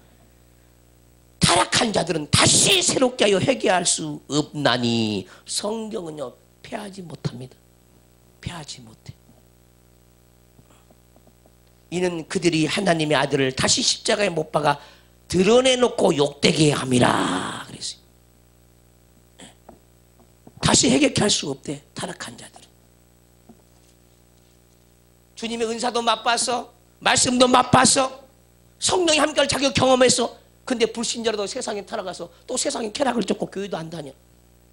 타락한 자들은 다시 새롭게 하여 회개할 수 없나니. 성경은요 패하지 못합니다. 패하지 못해. 이는 그들이 하나님의 아들을 다시 십자가에 못 박아 드러내놓고 욕되게 함이라 그랬어요. 다시 회개케 할 수 없대. 타락한 자들은. 주님의 은사도 맛봤어, 말씀도 맛봤어, 성령이 함께할 자격 경험했어. 근데 불신자라도 세상에 타락가서 또 세상에 쾌락을 쫓고 교회도 안 다녀.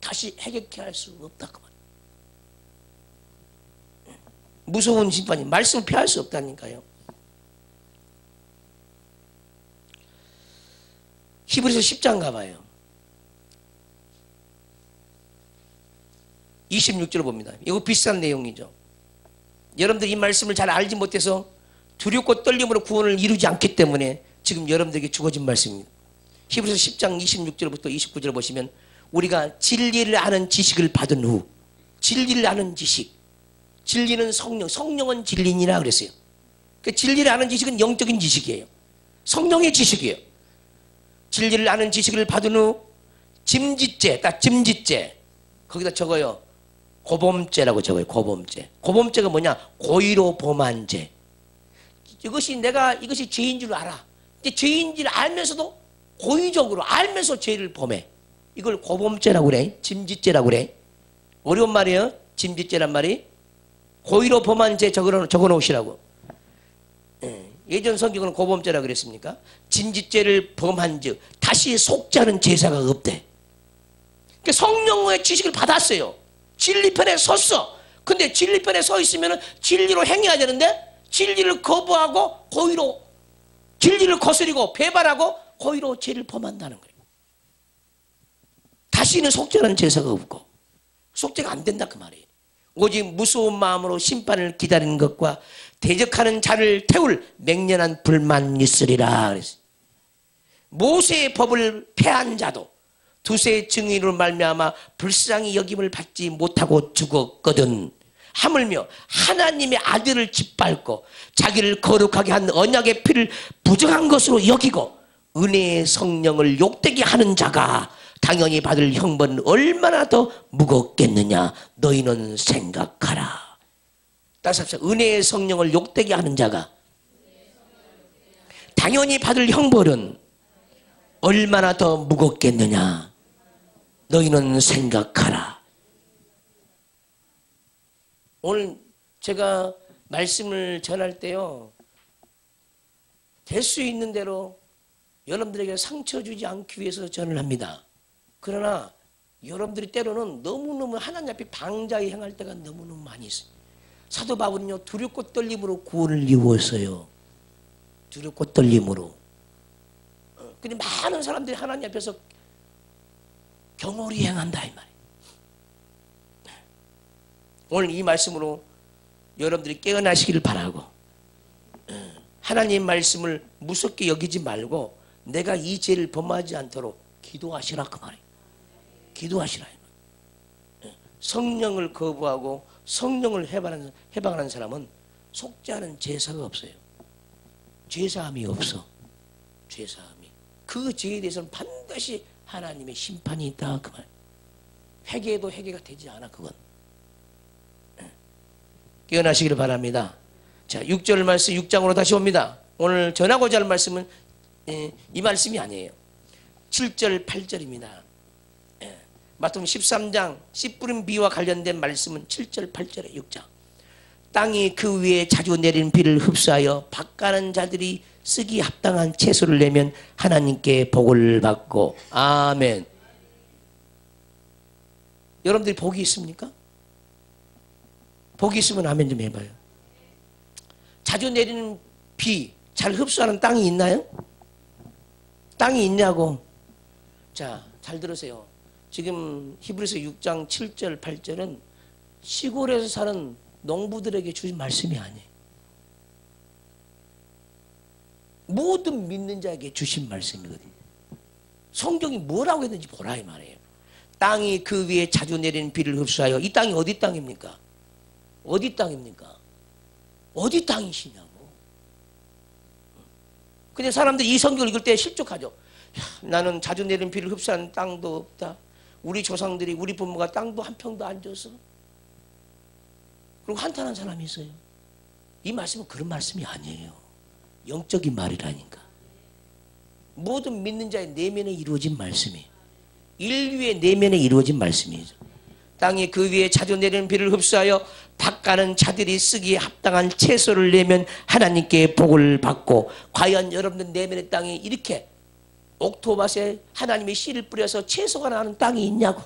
다시 회개케 할 수 없다 그 말. 무서운 심판이, 말씀을 피할 수 없다니까요. 히브리서 10장 가봐요. 26절 봅니다. 이거 비슷한 내용이죠. 여러분들 이 말씀을 잘 알지 못해서 두렵고 떨림으로 구원을 이루지 않기 때문에 지금 여러분들에게 주어진 말씀입니다. 히브리서 10장 26절부터 29절 보시면 우리가 진리를 아는 지식을 받은 후, 진리를 아는 지식, 진리는 성령, 성령은 진리니라 그랬어요. 그 진리를 아는 지식은 영적인 지식이에요. 성령의 지식이에요. 진리를 아는 지식을 받은 후 짐짓죄, 딱 짐짓죄, 거기다 적어요. 고범죄라고 적어요. 고범죄. 고범죄가 뭐냐? 고의로 범한 죄. 이것이 내가 이것이 죄인 줄 알아. 근데 죄인 줄 알면서도 고의적으로 알면서 죄를 범해. 이걸 고범죄라고 그래. 짐짓죄라고 그래. 어려운 말이에요. 짐짓죄란 말이. 고의로 범한 죄 적어 놓으시라고. 예전 성경은 고범죄라고 그랬습니까? 짐짓죄를 범한 즉 다시 속지 않은 제사가 없대. 그러니까 성령의 지식을 받았어요. 진리편에 섰어. 근데 진리편에 서 있으면 진리로 행해야 되는데 진리를 거부하고 고의로 진리를 거스리고 배반하고 고의로 죄를 범한다는 거예요. 다시는 속죄하는 제사가 없고 속죄가 안 된다 그 말이에요. 오직 무서운 마음으로 심판을 기다리는 것과 대적하는 자를 태울 맹렬한 불만 있으리라 그랬어요. 모세의 법을 폐한 자도 두세 증인으로 말미암아 불쌍히 여김을 받지 못하고 죽었거든. 하물며 하나님의 아들을 짓밟고 자기를 거룩하게 한 언약의 피를 부정한 것으로 여기고 은혜의 성령을 욕되게 하는 자가 당연히 받을 형벌은 얼마나 더 무겁겠느냐 너희는 생각하라. 따라서 합시다. 은혜의 성령을 욕되게 하는 자가 당연히 받을 형벌은 얼마나 더 무겁겠느냐 너희는 생각하라. 오늘 제가 말씀을 전할 때요, 될 수 있는 대로 여러분들에게 상처 주지 않기 위해서 전을 합니다. 그러나 여러분들이 때로는 너무너무 하나님 앞에 방자히 행할 때가 너무너무 많이 있어요. 사도 바울은요, 두렵고 떨림으로 구원을 이루었어요. 두렵고 떨림으로. 근데 많은 사람들이 하나님 앞에서 경홀히 행한다 이 말이에요. 오늘 이 말씀으로 여러분들이 깨어나시기를 바라고, 하나님 말씀을 무섭게 여기지 말고 내가 이 죄를 범하지 않도록 기도하시라 그 말이에요. 기도하시라. 성령을 거부하고 성령을 해방하는 사람은 속죄하는 제사가 없어요. 죄사함이 없어. 죄사함이. 그 죄에 대해서는 반드시 하나님의 심판이 있다 그 말. 회개해도 회개가 되지 않아 그건. 깨어나시기를 바랍니다. 자, 6절 말씀 6장으로 다시 옵니다. 오늘 전하고자 할 말씀은 이 말씀이 아니에요. 7절 8절입니다. 마태복음 13장 씨 뿌린 비와 관련된 말씀은 7절 8절에 6장. 땅이 그 위에 자주 내리는 비를 흡수하여 밭가는 자들이 쓰기 합당한 채소를 내면 하나님께 복을 받고. 아멘. 여러분들이 복이 있습니까? 복이 있으면 아멘 좀 해봐요. 자주 내리는 비, 잘 흡수하는 땅이 있나요? 땅이 있냐고. 자, 잘 들으세요. 지금 히브리서 6장 7절 8절은 시골에서 사는 농부들에게 주신 말씀이 아니에요. 모든 믿는 자에게 주신 말씀이거든요. 성경이 뭐라고 했는지 보라 이 말이에요. 땅이 그 위에 자주 내리는 비를 흡수하여. 이 땅이 어디 땅입니까? 어디 땅입니까? 어디 땅이시냐고. 근데 사람들이 이 성경을 읽을 때 실족하죠. 야, 나는 자주 내리는 비를 흡수하는 땅도 없다. 우리 조상들이, 우리 부모가 땅도 한 평도 안 줘서. 그리고 한탄한 사람이 있어요. 이 말씀은 그런 말씀이 아니에요. 영적인 말이라니까. 모든 믿는 자의 내면에 이루어진 말씀이에요. 인류의 내면에 이루어진 말씀이죠. 땅이 그 위에 자주 내리는 비를 흡수하여 밭가는 자들이 쓰기에 합당한 채소를 내면 하나님께 복을 받고. 과연 여러분들 내면의 땅에 이렇게 옥토밭에 하나님의 씨를 뿌려서 채소가 나는 땅이 있냐고.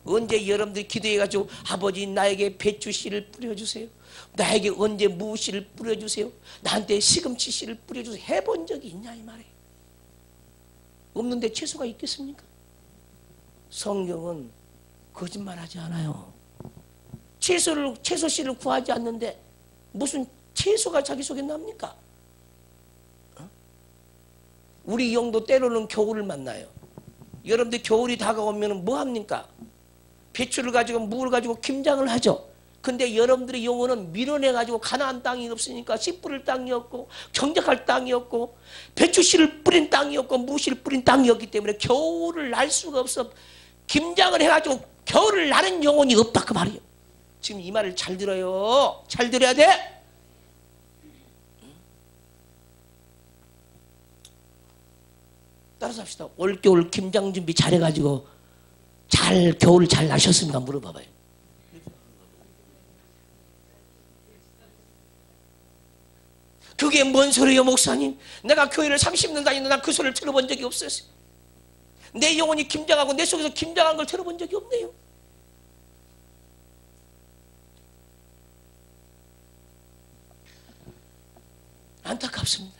언제 여러분들이 기도해가지고 아버지 나에게 배추 씨를 뿌려주세요. 나에게 언제 무 씨를 뿌려주세요. 나한테 시금치 씨를 뿌려주세요. 해본 적이 있냐 이 말이에요. 없는데 채소가 있겠습니까? 성경은 거짓말하지 않아요. 채소 씨를 구하지 않는데 무슨 채소가 자기 속에 납니까? 우리 영도 때로는 겨울을 만나요. 여러분들 겨울이 다가오면 뭐 합니까? 배추를 가지고 무를 가지고 김장을 하죠. 근데 여러분들의 영혼은 밀어내가지고 가나안 땅이 없으니까 씨 뿌릴 땅이 없고 경작할 땅이 없고 배추 씨를 뿌린 땅이 없고 무 씨를 뿌린 땅이 없기 때문에 겨울을 날 수가 없어. 김장을 해가지고 겨울을 나는 영혼이 없다 그 말이에요. 지금 이 말을 잘 들어요. 잘 들어야 돼. 따라서 합시다. 올겨울 김장 준비 잘해가지고 겨울 잘 나셨습니까? 물어봐봐요. 그게 뭔 소리예요 목사님? 내가 교회를 30년 다니는데 난 그 소리를 들어본 적이 없었어요. 내 영혼이 김장하고 내 속에서 김장한 걸 들어본 적이 없네요. 안타깝습니다.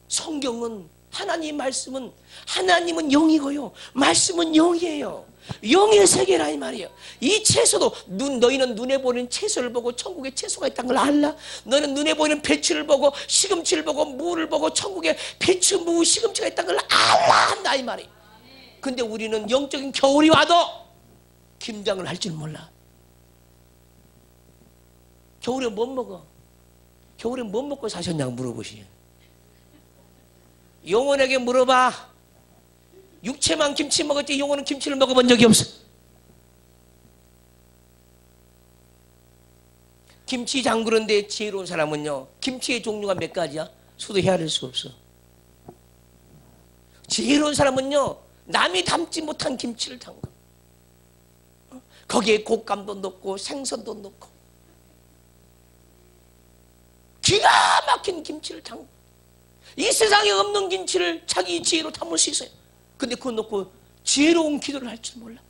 성경은 하나님 말씀은 하나님은 영이고요. 말씀은 영이에요. 영의 세계라 이 말이에요. 이 채소도 너희는 눈에 보이는 채소를 보고 천국에 채소가 있다는 걸 알라? 너는 눈에 보이는 배추를 보고 시금치를 보고 무를 보고 천국에 배추, 무, 시금치가 있다는 걸 알라 한다 이 말이에요. 근데 우리는 영적인 겨울이 와도 김장을 할 줄 몰라. 겨울에 못 먹어. 겨울에 못 먹고 사셨냐고 물어보시요. 영혼에게 물어봐. 육체만 김치 먹었지 영혼은 김치를 먹어본 적이 없어. 김치 담그는데 지혜로운 사람은요, 김치의 종류가 몇 가지야? 수도 헤아릴 수가 없어. 지혜로운 사람은요, 남이 담지 못한 김치를 담가. 거기에 곶감도 넣고 생선도 넣고 기가 막힌 김치를 담가. 이 세상에 없는 김치를 자기 지혜로 담을 수 있어요. 근데 그거 놓고 지혜로운 기도를 할 줄 몰라.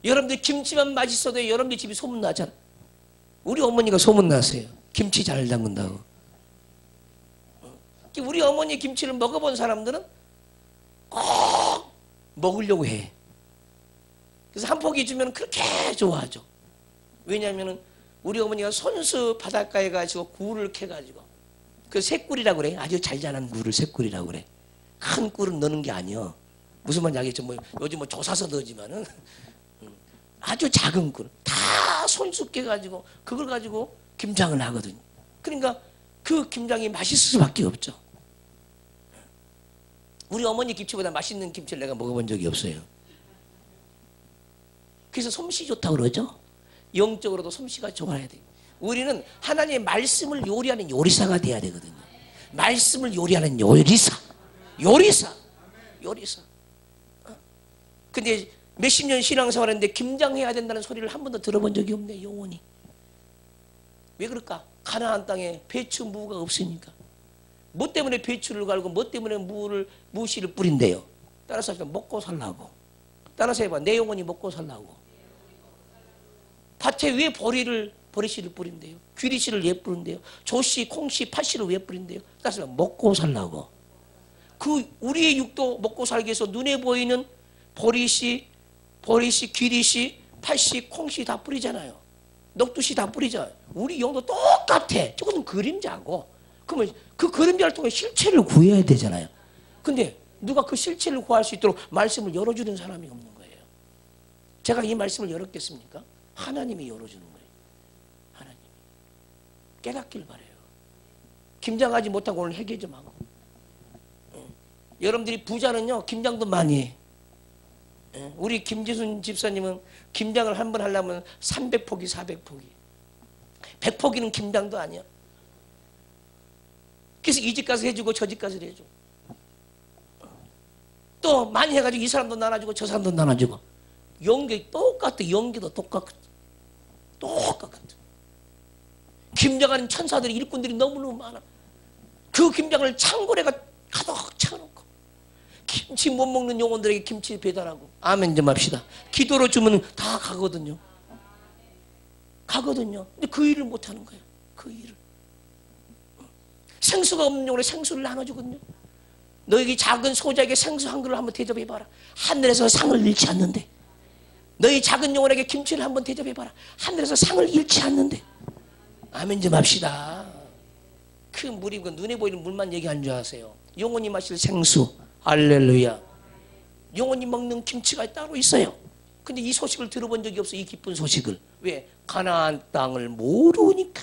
여러분들 김치만 맛있어도 여러분들 집이 소문나잖아. 우리 어머니가 소문났어요. 김치 잘 담근다고. 우리 어머니 김치를 먹어본 사람들은 꼭 먹으려고 해. 그래서 한 포기 주면 그렇게 좋아하죠. 왜냐하면 우리 어머니가 손수 바닷가에 가지고 굴을 캐가지고 그 새꿀이라고 그래. 아주 잘 자란 굴을 새꿀이라고 그래. 큰 꿀은 넣는 게 아니여. 무슨 말인지 알겠죠? 뭐 요즘 뭐 조사서 넣지만은 아주 작은 꿀 다 손수 깨가지고 그걸 가지고 김장을 하거든요. 그러니까 그 김장이 맛있을 수밖에 없죠. 우리 어머니 김치보다 맛있는 김치를 내가 먹어본 적이 없어요. 그래서 솜씨 좋다고 그러죠. 영적으로도 솜씨가 좋아야 돼요. 우리는 하나님의 말씀을 요리하는 요리사가 돼야 되거든요. 말씀을 요리하는 요리사. 근데 몇십 년 신앙생활 했는데 김장해야 된다는 소리를 한 번도 들어본 적이 없네. 영혼이. 왜 그럴까? 가나안 땅에 배추, 무가 없으니까. 뭐 때문에 배추를 갈고 뭐 때문에 무씨를 뿌린대요. 따라서 먹고 살라고. 따라서 해봐. 내 영혼이 먹고 살라고. 밭에 왜 보리씨를 뿌린대요? 귀리씨를 왜 뿌린대요? 조씨, 콩씨, 팥씨를 왜 뿌린대요? 따라서 먹고 살라고. 그 우리의 육도 먹고 살기 위해서 눈에 보이는 보리씨, 귀리씨, 팥씨, 콩씨 다 뿌리잖아요. 녹두씨 다 뿌리잖아요. 우리 영도 똑같아. 조금 그림자고. 그러면 그 그림자를 통해 실체를 구해야 되잖아요. 근데 누가 그 실체를 구할 수 있도록 말씀을 열어주는 사람이 없는 거예요. 제가 이 말씀을 열었겠습니까? 하나님이 열어주는 거예요. 하나님. 깨닫길 바라요. 김장하지 못하고 오늘 회개 좀 하고. 여러분들이 부자는요, 김장도 많이 해. 우리 김지순 집사님은 김장을 한 번 하려면 300포기, 400포기. 100포기는 김장도 아니야. 그래서 이 집 가서 해주고 저 집 가서 해줘. 또 많이 해가지고 이 사람도 나눠주고 저 사람도 나눠주고. 연기 똑같아. 연기도 똑같아. 김장하는 천사들이 일꾼들이 너무너무 많아. 그 김장을 창고에가 가득 채워놓고 김치 못 먹는 영혼들에게 김치 배달하고. 아멘 좀 합시다. 기도로 주면 다 가거든요. 근데 그 일을 못하는 거야. 그 일을. 생수가 없는 영혼에 생수를 나눠주거든요. 너에게 작은 소자에게 생수 한 그릇 한번 대접해봐라. 하늘에서 상을 잃지 않는데. 너희 작은 영혼에게 김치를 한번 대접해봐라. 하늘에서 상을 잃지 않는데. 아멘 좀 합시다. 그 물이 눈에 보이는 물만 얘기하는 줄 아세요. 영혼이 마실 생수. 할렐루야. 영혼이 먹는 김치가 따로 있어요. 근데 이 소식을 들어본 적이 없어. 이 기쁜 소식을. 왜? 가나안 땅을 모르니까.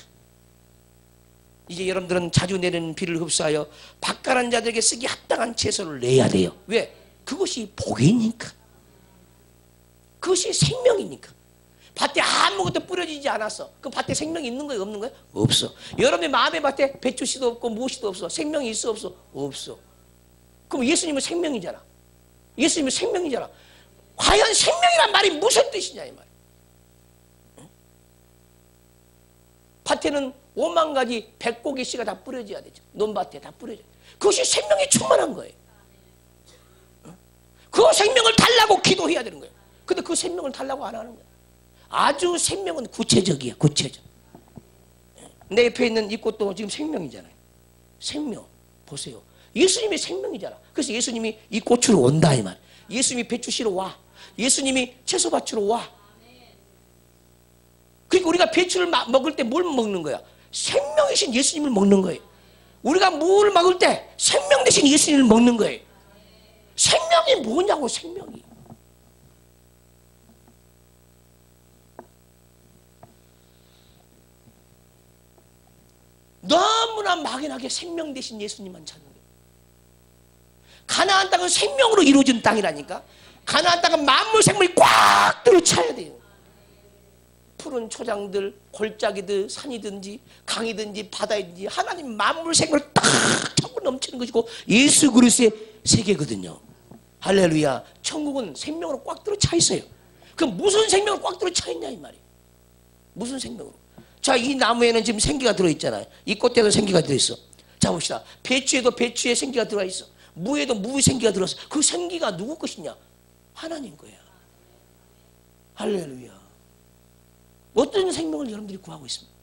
이제 여러분들은 자주 내리는 비를 흡수하여 밭가란 자들에게 쓰기 합당한 채소를 내야 돼요. 왜? 그것이 복이니까. 그것이 생명이니까. 밭에 아무것도 뿌려지지 않았어. 그 밭에 생명이 있는 거예요? 없는 거예요? 없어. 여러분의 마음의 밭에 배추씨도 없고 무엇이도 없어. 생명이 있어 없어? 없어. 그럼 예수님은 생명이잖아. 예수님은 생명이잖아. 과연 생명이란 말이 무슨 뜻이냐 이 말. 밭에는 5만 가지 100고개 씨가 다 뿌려져야 되죠. 논밭에 다 뿌려져야 돼. 그것이 생명이 충만한 거예요. 그 생명을 달라고 기도해야 되는 거예요. 근데 그 생명을 달라고 안 하는 거예요. 아주 생명은 구체적이야. 구체적. 내 옆에 있는 이 꽃도 지금 생명이잖아요. 생명. 보세요. 예수님이 생명이잖아. 그래서 예수님이 이 꽃으로 온다 이 말. 예수님이 배추 씨로 와. 예수님이 채소밭으로 와. 그러니까 우리가 배추를 먹을 때 뭘 먹는 거야? 생명이신 예수님을 먹는 거예요. 우리가 무를 먹을 때 생명 대신 예수님을 먹는 거예요. 생명이 뭐냐고, 생명이. 너무나 막연하게 생명 대신 예수님만 찾는 거예요. 가나안 땅은 생명으로 이루어진 땅이라니까. 가나안 땅은 만물 생물이 꽉 들어차야 돼요. 푸른 초장들, 골짜기들, 산이든지 강이든지 바다이든지 하나님 만물 생물을 딱 차고 넘치는 것이고 예수 그리스도의 세계거든요. 할렐루야. 천국은 생명으로 꽉 들어차 있어요. 그럼 무슨 생명으로 꽉 들어차 있냐 이 말이에요. 무슨 생명으로? 자, 이 나무에는 지금 생기가 들어있잖아요. 이 꽃에도 생기가 들어있어. 자, 봅시다. 배추에도 배추에 생기가 들어있어. 무에도 무의 생기가 들어있어. 그 생기가 누구 것이냐? 하나님 거야. 할렐루야. 어떤 생명을 여러분들이 구하고 있습니다.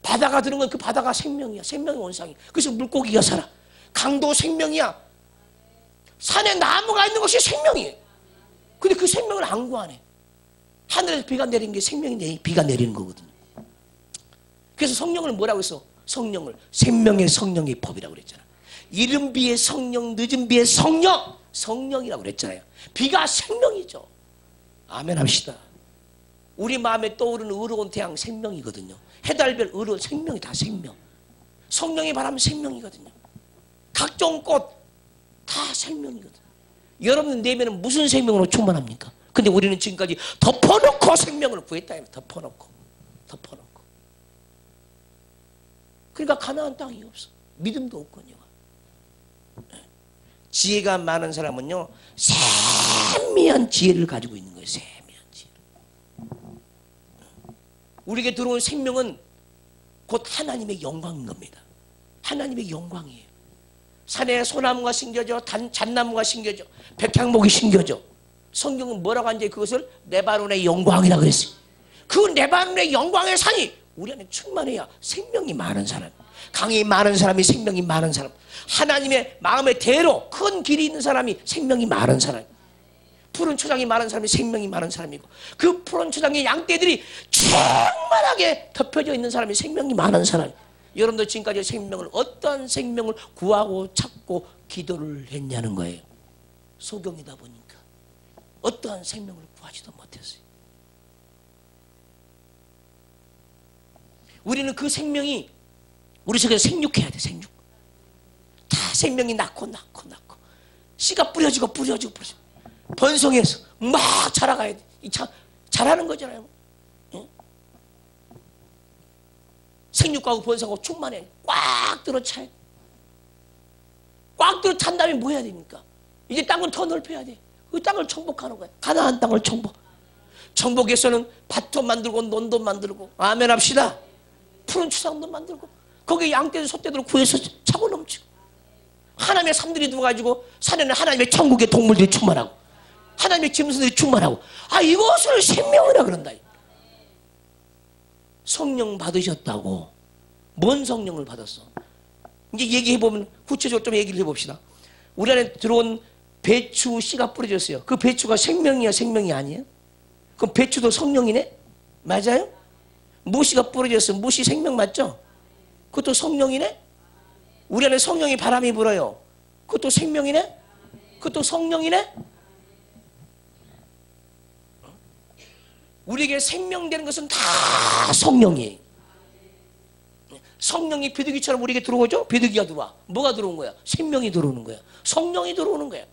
바다가 들은 건 그 바다가 생명이야. 생명의 원상이야. 그래서 물고기가 살아. 강도 생명이야. 산에 나무가 있는 것이 생명이에요. 근데 그 생명을 안 구하네. 하늘에서 비가 내리는 게 생명이 비가 내리는 거거든요. 그래서 성령을 뭐라고 했어? 성령을 생명의 성령의 법이라고 그랬잖아. 이른 비의 성령, 늦은 비의 성령, 성령이라고 그랬잖아요. 비가 생명이죠. 아멘 합시다. 우리 마음에 떠오르는 의로운 태양 생명이거든요. 해달별 의로운 생명이 다 생명. 성령의 바람 생명이거든요. 각종 꽃 다 생명이거든요. 여러분 내면은 무슨 생명으로 충만합니까? 근데 우리는 지금까지 덮어놓고 생명을 구했다. 덮어놓고. 그러니까 가나안 땅이 없어. 믿음도 없거든요. 지혜가 많은 사람은요, 세미한 지혜를 가지고 있는 거예요. 세미한 지혜. 우리에게 들어온 생명은 곧 하나님의 영광인 겁니다. 하나님의 영광이에요. 산에 소나무가 심겨져, 잣나무가 심겨져, 백향목이 심겨져. 성경은 뭐라고 하는지 그것을 레바논의 영광이라고 했어요. 그 레바논의 영광의 산이 우리 안에 충만해야 생명이 많은 사람, 강이 많은 사람이 생명이 많은 사람, 하나님의 마음의 대로 큰 길이 있는 사람이 생명이 많은 사람, 푸른 초장이 많은 사람이 생명이 많은 사람이고, 그 푸른 초장의 양떼들이 충만하게 덮여져 있는 사람이 생명이 많은 사람. 여러분들 지금까지 생명을 어떠한 생명을 구하고 찾고 기도를 했냐는 거예요. 소경이다 보니까 어떠한 생명을 구하지도 못했어요. 우리는 그 생명이 우리 속에 생육해야 돼. 생육. 다 생명이 낳고 씨가 뿌려지고 번성해서 막 자라가야 돼. 자라는 거잖아요. 응? 생육하고 번성하고 충만해. 꽉 들어차야 돼. 꽉 들어찬 다음에 뭐 해야 됩니까? 이제 땅을 더 넓혀야 돼. 그 땅을 정복하는 거야. 가나안 땅을 정복해서는 밭도 만들고 논도 만들고, 아멘 합시다. 푸른 추상도 만들고, 거기에 양떼들 소떼들을 구해서 차고 넘치고, 하나님의 산들이 누워가지고 산에는 하나님의 천국의 동물들이 충만하고 하나님의 짐승들이 충만하고, 이것을 생명이라 그런다. 성령 받으셨다고. 뭔 성령을 받았어? 이제 얘기해보면 구체적으로 좀 얘기를 해봅시다. 우리 안에 들어온 배추 씨가 뿌려졌어요. 그 배추가 생명이야, 생명이 아니에요? 그럼 배추도 성령이네? 맞아요? 무씨가 뿌려졌어요. 무씨 생명 맞죠? 그것도 성령이네? 우리 안에 성령이 바람이 불어요. 그것도 생명이네? 그것도 성령이네? 우리에게 생명되는 것은 다 성령이에요. 성령이 비둘기처럼 우리에게 들어오죠? 비둘기가 들어와. 뭐가 들어온 거야? 생명이 들어오는 거야. 성령이 들어오는 거야.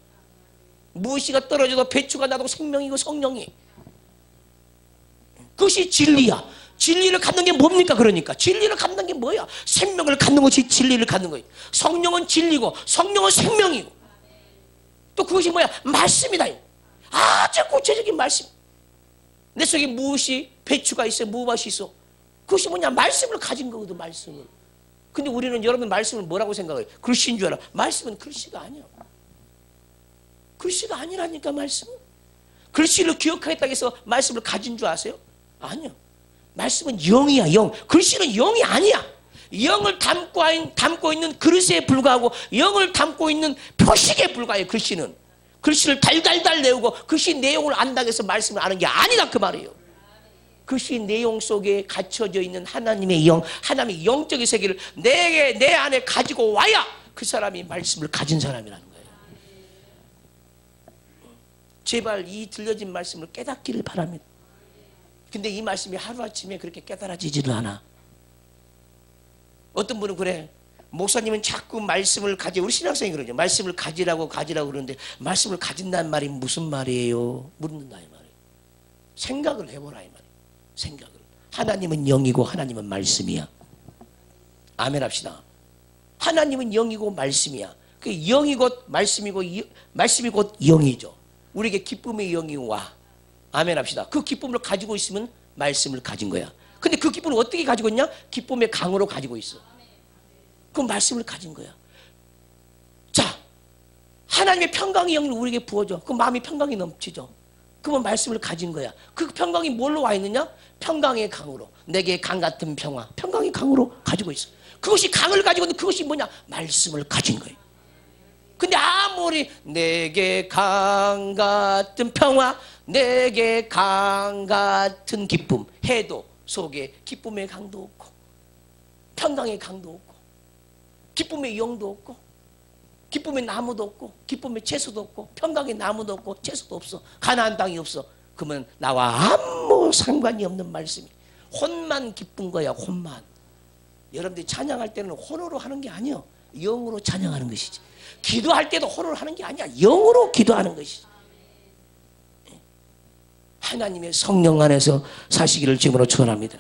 무엇이가 떨어져도 배추가 나도 생명이고 성령이. 그것이 진리야. 진리를 갖는 게 뭡니까? 그러니까 진리를 갖는 게 뭐야? 생명을 갖는 것이 진리를 갖는 거예요. 성령은 진리고 성령은 생명이고, 또 그것이 뭐야? 말씀이다. 아주 구체적인 말씀. 내 속에 무엇이 배추가 있어, 무엇이 있어. 그것이 뭐냐? 말씀을 가진 거거든. 말씀을. 근데 우리는 여러분 말씀을 뭐라고 생각해요? 글씨인 줄 알아. 말씀은 글씨가 아니야. 글씨가 아니라니까. 말씀은 글씨를 기억하겠다고 해서 말씀을 가진 줄 아세요? 아니요. 말씀은 영이야. 영. 글씨는 영이 아니야. 영을 담고 있는 그릇에 불과하고 영을 담고 있는 표식에 불과해. 글씨는. 글씨를 달달달 내우고 글씨 내용을 안다고 해서 말씀을 아는 게 아니다 그 말이에요. 글씨 내용 속에 갇혀져 있는 하나님의 영, 하나님의 영적인 세계를 내 안에 가지고 와야 그 사람이 말씀을 가진 사람이라는 거예요. 제발 이 들려진 말씀을 깨닫기를 바랍니다. 근데 이 말씀이 하루아침에 그렇게 깨달아지지를 않아. 어떤 분은 그래, 목사님은 자꾸 말씀을 우리 신학생이 그러죠. 말씀을 가지라고 그러는데 말씀을 가진다는 말이 무슨 말이에요? 묻는다 이 말이에요. 생각을 해보라 이 말이에요. 생각을. 하나님은 영이고 하나님은 말씀이야. 아멘 합시다. 하나님은 영이고 말씀이야. 그 영이 곧 말씀이고 말씀이 곧 영이죠. 우리에게 기쁨의 영이 와. 아멘 합시다. 그 기쁨을 가지고 있으면 말씀을 가진 거야. 근데 그 기쁨을 어떻게 가지고 있냐? 기쁨의 강으로 가지고 있어. 그 말씀을 가진 거야. 자, 하나님의 평강의 영을 우리에게 부어줘. 그 마음이 평강이 넘치죠. 그러면 말씀을 가진 거야. 그 평강이 뭘로 와 있느냐? 평강의 강으로. 내게 강 같은 평화. 평강의 강으로 가지고 있어. 그것이 강을 가지고 있는 그것이 뭐냐? 말씀을 가진 거예요. 근데 아무리 내게 강 같은 평화, 내게 강 같은 기쁨 해도 속에 기쁨의 강도 없고 평강의 강도 없고 기쁨의 영도 없고 기쁨의 나무도 없고 기쁨의 채소도 없고 평강의 나무도 없고 채소도 없어. 가나안 땅이 없어. 그러면 나와 아무 상관이 없는 말씀이 혼만 기쁜 거야. 혼만. 여러분들이 찬양할 때는 혼으로 하는 게 아니에요. 영으로 찬양하는 것이지. 기도할 때도 혼으로 하는 게 아니야. 영으로 기도하는 것이지. 하나님의 성령 안에서 사시기를 지금으로 축원합니다.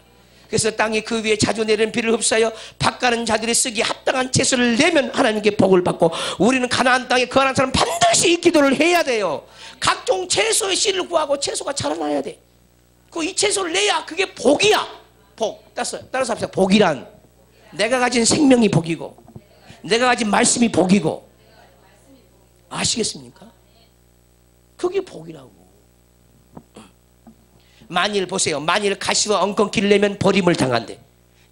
그래서 땅이 그 위에 자주 내리는 비를 흡수하여 밭가는 자들이 쓰기 합당한 채소를 내면 하나님께 복을 받고 우리는 가나안 땅에 거하는 사람 반드시 이 기도를 해야 돼요. 각종 채소의 씨를 구하고 채소가 자라나야 돼. 그 이 채소를 내야 그게 복이야. 복. 따라서 합시다. 복이란 내가 가진 생명이 복이고 내가 가진 말씀이 복이고 아시겠습니까? 그게 복이라고. 만일 보세요. 만일 가시와 엉겅퀴를 내면 버림을 당한대.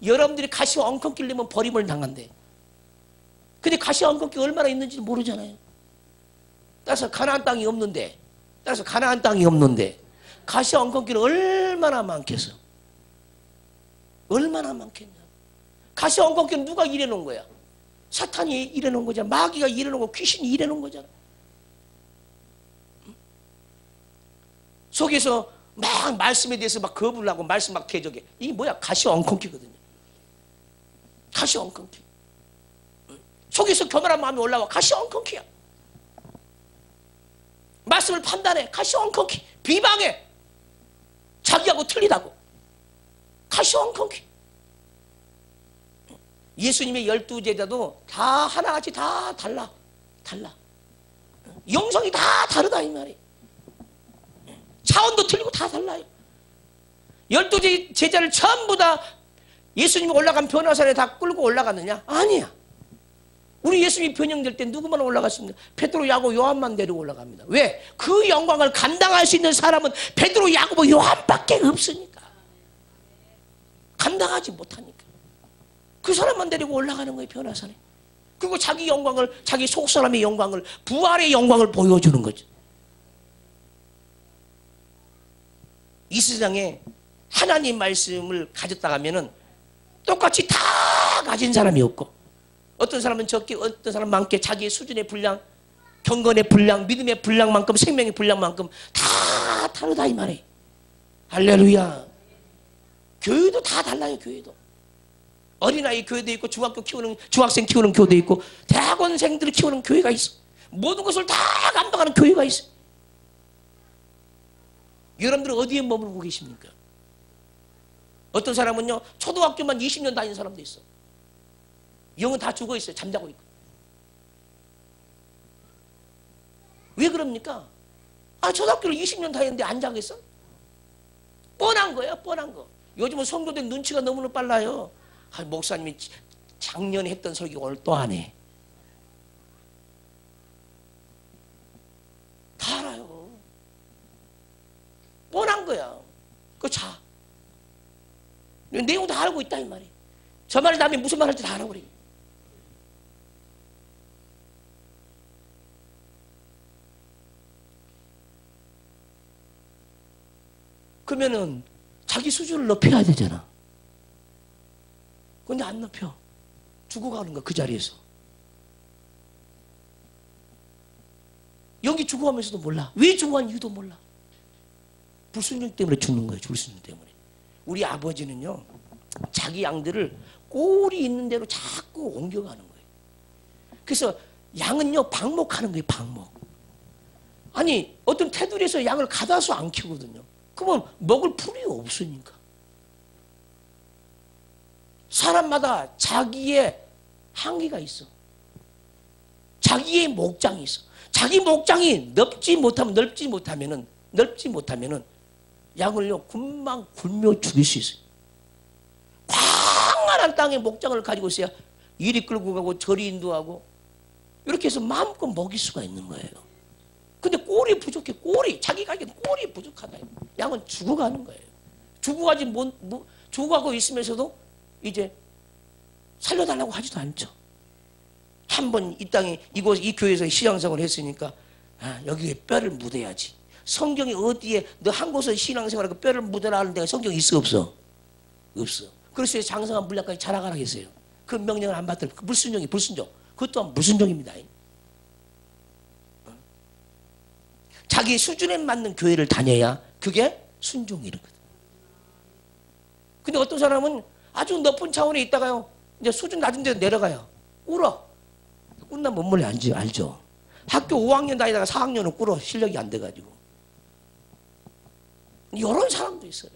여러분들이 가시와 엉겅퀴를 내면 버림을 당한대. 근데 가시와 엉겅퀴가 얼마나 있는지 모르잖아요. 따라서 가나안 땅이 없는데 가시와 엉겅퀴는 얼마나 많겠어. 얼마나 많겠냐. 가시와 엉겅퀴는 누가 일해놓은 거야? 사탄이 일해놓은 거잖아. 마귀가 일해놓은 거, 귀신이 일해놓은 거잖아. 속에서 막 말씀에 대해서 막 거부를 하고 말씀 막 대적해. 이게 뭐야? 가시와 엉겅퀴거든요. 가시와 엉겅퀴. 속에서 교만한 마음이 올라와. 가시와 엉겅퀴야. 말씀을 판단해. 가시와 엉겅퀴. 비방해. 자기하고 틀리다고. 가시와 엉겅퀴. 예수님의 12제자도 다 하나같이 다 달라. 영성이 다 다르다 이 말이에요. 차원도 틀리고 다 달라요. 12제자를 전부 다 예수님이 올라간 변화산에 다 끌고 올라갔느냐? 아니야. 우리 예수님이 변형될 때 누구만 올라갔습니까? 베드로, 야고보, 요한만 데리고 올라갑니다. 왜? 그 영광을 감당할 수 있는 사람은 베드로, 야고보, 요한밖에 없으니까. 감당하지 못하니까. 그 사람만 데리고 올라가는 거예요. 변화산에. 그리고 자기 영광을, 자기 속사람의 영광을, 부활의 영광을 보여주는 거죠. 이 세상에 하나님 말씀을 가졌다 하면은 똑같이 다 가진 사람이 없고 어떤 사람은 적게 어떤 사람은 많게 자기의 수준의 분량, 경건의 분량, 믿음의 분량만큼 생명의 분량만큼 다 다르다 이 말이에요. 할렐루야. 교회도 다 달라요. 교회도. 어린아이 교회도 있고 중학생 키우는 교회도 있고 대학원생들을 키우는 교회가 있어. 모든 것을 다 감당하는 교회가 있어. 여러분들은 어디에 머물고 계십니까? 어떤 사람은요 초등학교만 20년 다닌 사람도 있어. 영은 다 죽어 있어요. 잠자고 있고. 왜 그럽니까? 초등학교를 20년 다녔는데 안 자겠어? 뻔한 거예요. 뻔한 거. 요즘은 성도들 눈치가 너무나 빨라요. 목사님이 작년에 했던 설교 오늘 또 안 해. 다 알아요. 뻔한 거야. 그거 자. 내용 다 알고 있다 이 말이에요. 저 말 다음에 무슨 말 할지 다 알아버려요. 그러면은 자기 수준을 높여야 되잖아. 근데 안 높여. 죽어가는 거야 그 자리에서. 여기 죽어가면서도 몰라. 왜 죽어간 이유도 몰라. 불순종 때문에 죽는 거예요. 불순종 때문에. 우리 아버지는요, 자기 양들을 꼴이 있는 대로 자꾸 옮겨가는 거예요. 그래서 양은요 방목하는 거예요. 방목. 아니 어떤 테두리에서 양을 가다서 안 키우거든요. 그러면 먹을 풀이 없으니까. 사람마다 자기의 한계가 있어. 자기의 목장이 있어. 자기 목장이 넓지 못하면은 양을요 금방 굶어 죽일 수 있어요. 광활한 땅에 목장을 가지고 있어야 이리 끌고 가고 저리 인도하고 이렇게 해서 마음껏 먹일 수가 있는 거예요. 근데 꼴이 부족해. 꼴이 자기가 하기엔 꼴이 부족하다. 양은 죽어가는 거예요. 죽어가고 있으면서도 이제 살려달라고 하지도 않죠. 한번 이 땅에 이 교회에서 신앙생활을 했으니까 여기에 뼈를 묻어야지. 성경이 어디에 너 한 곳에서 신앙생활하고 뼈를 묻어라 하는 데가 성경이 있어 없어? 없어. 그래서 장성한 물약까지 자라가라 했어요. 그 명령을 안 받더라. 그 불순종이 불순종. 그것 또한 불순종입니다. 자기 수준에 맞는 교회를 다녀야 그게 순종이거든. 근데 어떤 사람은 아주 높은 차원에 있다가요 이제 수준 낮은 데로 내려가요. 울어. 꾼나 못 몰래 알죠. 학교 5학년 다니다가 4학년은 꿇어. 실력이 안 돼가지고. 이런 사람도 있어요.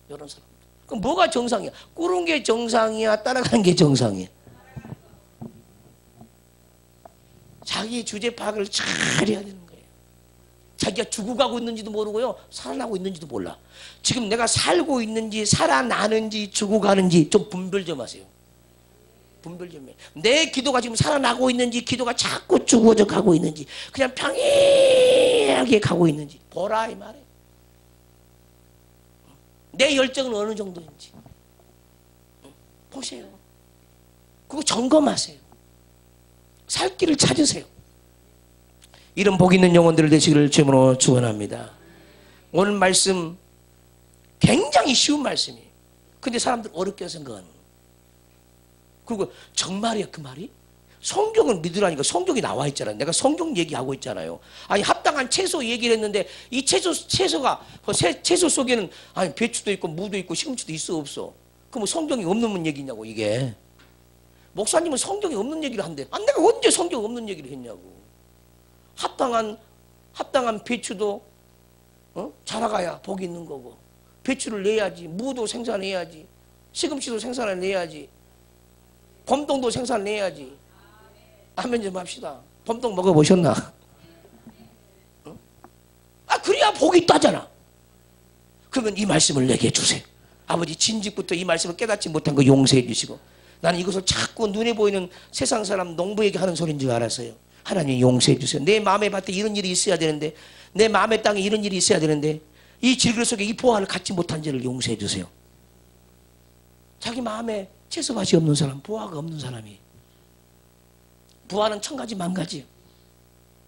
이런 사람도. 그럼 뭐가 정상이야? 꿇은 게 정상이야? 따라가는 게 정상이야? 자기 주제 파악을 잘 해야 되는 거예요. 자기가 죽어가고 있는지도 모르고요. 살아나고 있는지도 몰라. 지금 내가 살고 있는지 살아나는지 죽어가는지 좀 분별 좀 하세요. 분별 좀 해. 내 기도가 지금 살아나고 있는지 기도가 자꾸 죽어져 가고 있는지 그냥 평이하게 가고 있는지 보라 이 말이에요. 내 열정은 어느 정도인지 보세요. 그거 점검하세요. 살 길을 찾으세요. 이런 복 있는 영혼들을 되시기를 주님으로 축원합니다. 오늘 말씀 굉장히 쉬운 말씀이에요. 근데 사람들 어렵게 생각하는 거예요. 그리고 정말이야 그 말이? 성경을 믿으라니까 성경이 나와 있잖아요. 내가 성경 얘기하고 있잖아요. 아니 합당한 채소 얘기를 했는데 이 채소가 채소 속에는 아니 배추도 있고 무도 있고 시금치도 있어 없어? 그럼 성경이 없는 얘기냐고 이게. 목사님은 성경이 없는 얘기를 한대. 내가 언제 성경 없는 얘기를 했냐고. 합당한 배추도 자라가야 복이 있는 거고 배추를 내야지 무도 생산해야지 시금치도 생산해내야지 범동도 생산해야지. 아멘 좀 합시다. 범동 먹어보셨나? 그래야 복이 있다잖아. 그러면 이 말씀을 내게 주세요. 아버지 진즉부터 이 말씀을 깨닫지 못한 거 용서해 주시고 나는 이것을 자꾸 눈에 보이는 세상 사람 농부에게 하는 소리인 줄 알았어요. 하나님 용서해 주세요. 내 마음의 밭에 이런 일이 있어야 되는데 내 마음의 땅에 이런 일이 있어야 되는데 이 질그릇 속에 이 보화를 갖지 못한 죄를 용서해 주세요. 자기 마음에 채소밭이 없는 사람, 보화가 없는 사람이. 보화는 천가지 만가지.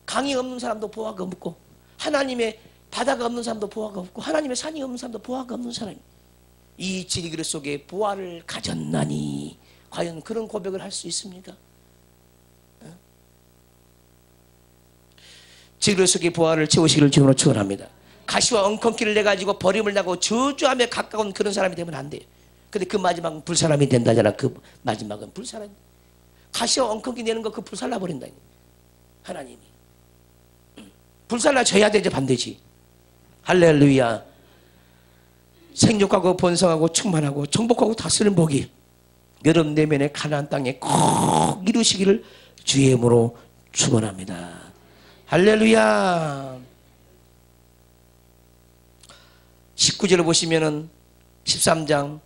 강이 없는 사람도 보화가 없고 하나님의 바다가 없는 사람도 보화가 없고 하나님의 산이 없는 사람도 보화가 없는 사람이. 이 질그릇 속에 보화를 가졌나니 과연 그런 고백을 할 수 있습니까? 질그릇 속에 보화를 채우시기를 주님으로 축원합니다. 가시와 엉겅퀴를 내가지고 버림을 나고 저주함에 가까운 그런 사람이 되면 안 돼요. 근데 그 마지막은 불사람이 된다잖아. 그 마지막은 불사람. 가시와 엉겅퀴 내는 거 그 불살라 버린다. 하나님이. 불살라져야 되죠 반드시. 할렐루야. 생육하고 번성하고 충만하고 정복하고 다스리는 복이 여러분 내면의 가나안 땅에 꼭 이루시기를 주의 이름으로 축원합니다. 할렐루야. 19절을 보시면은 13장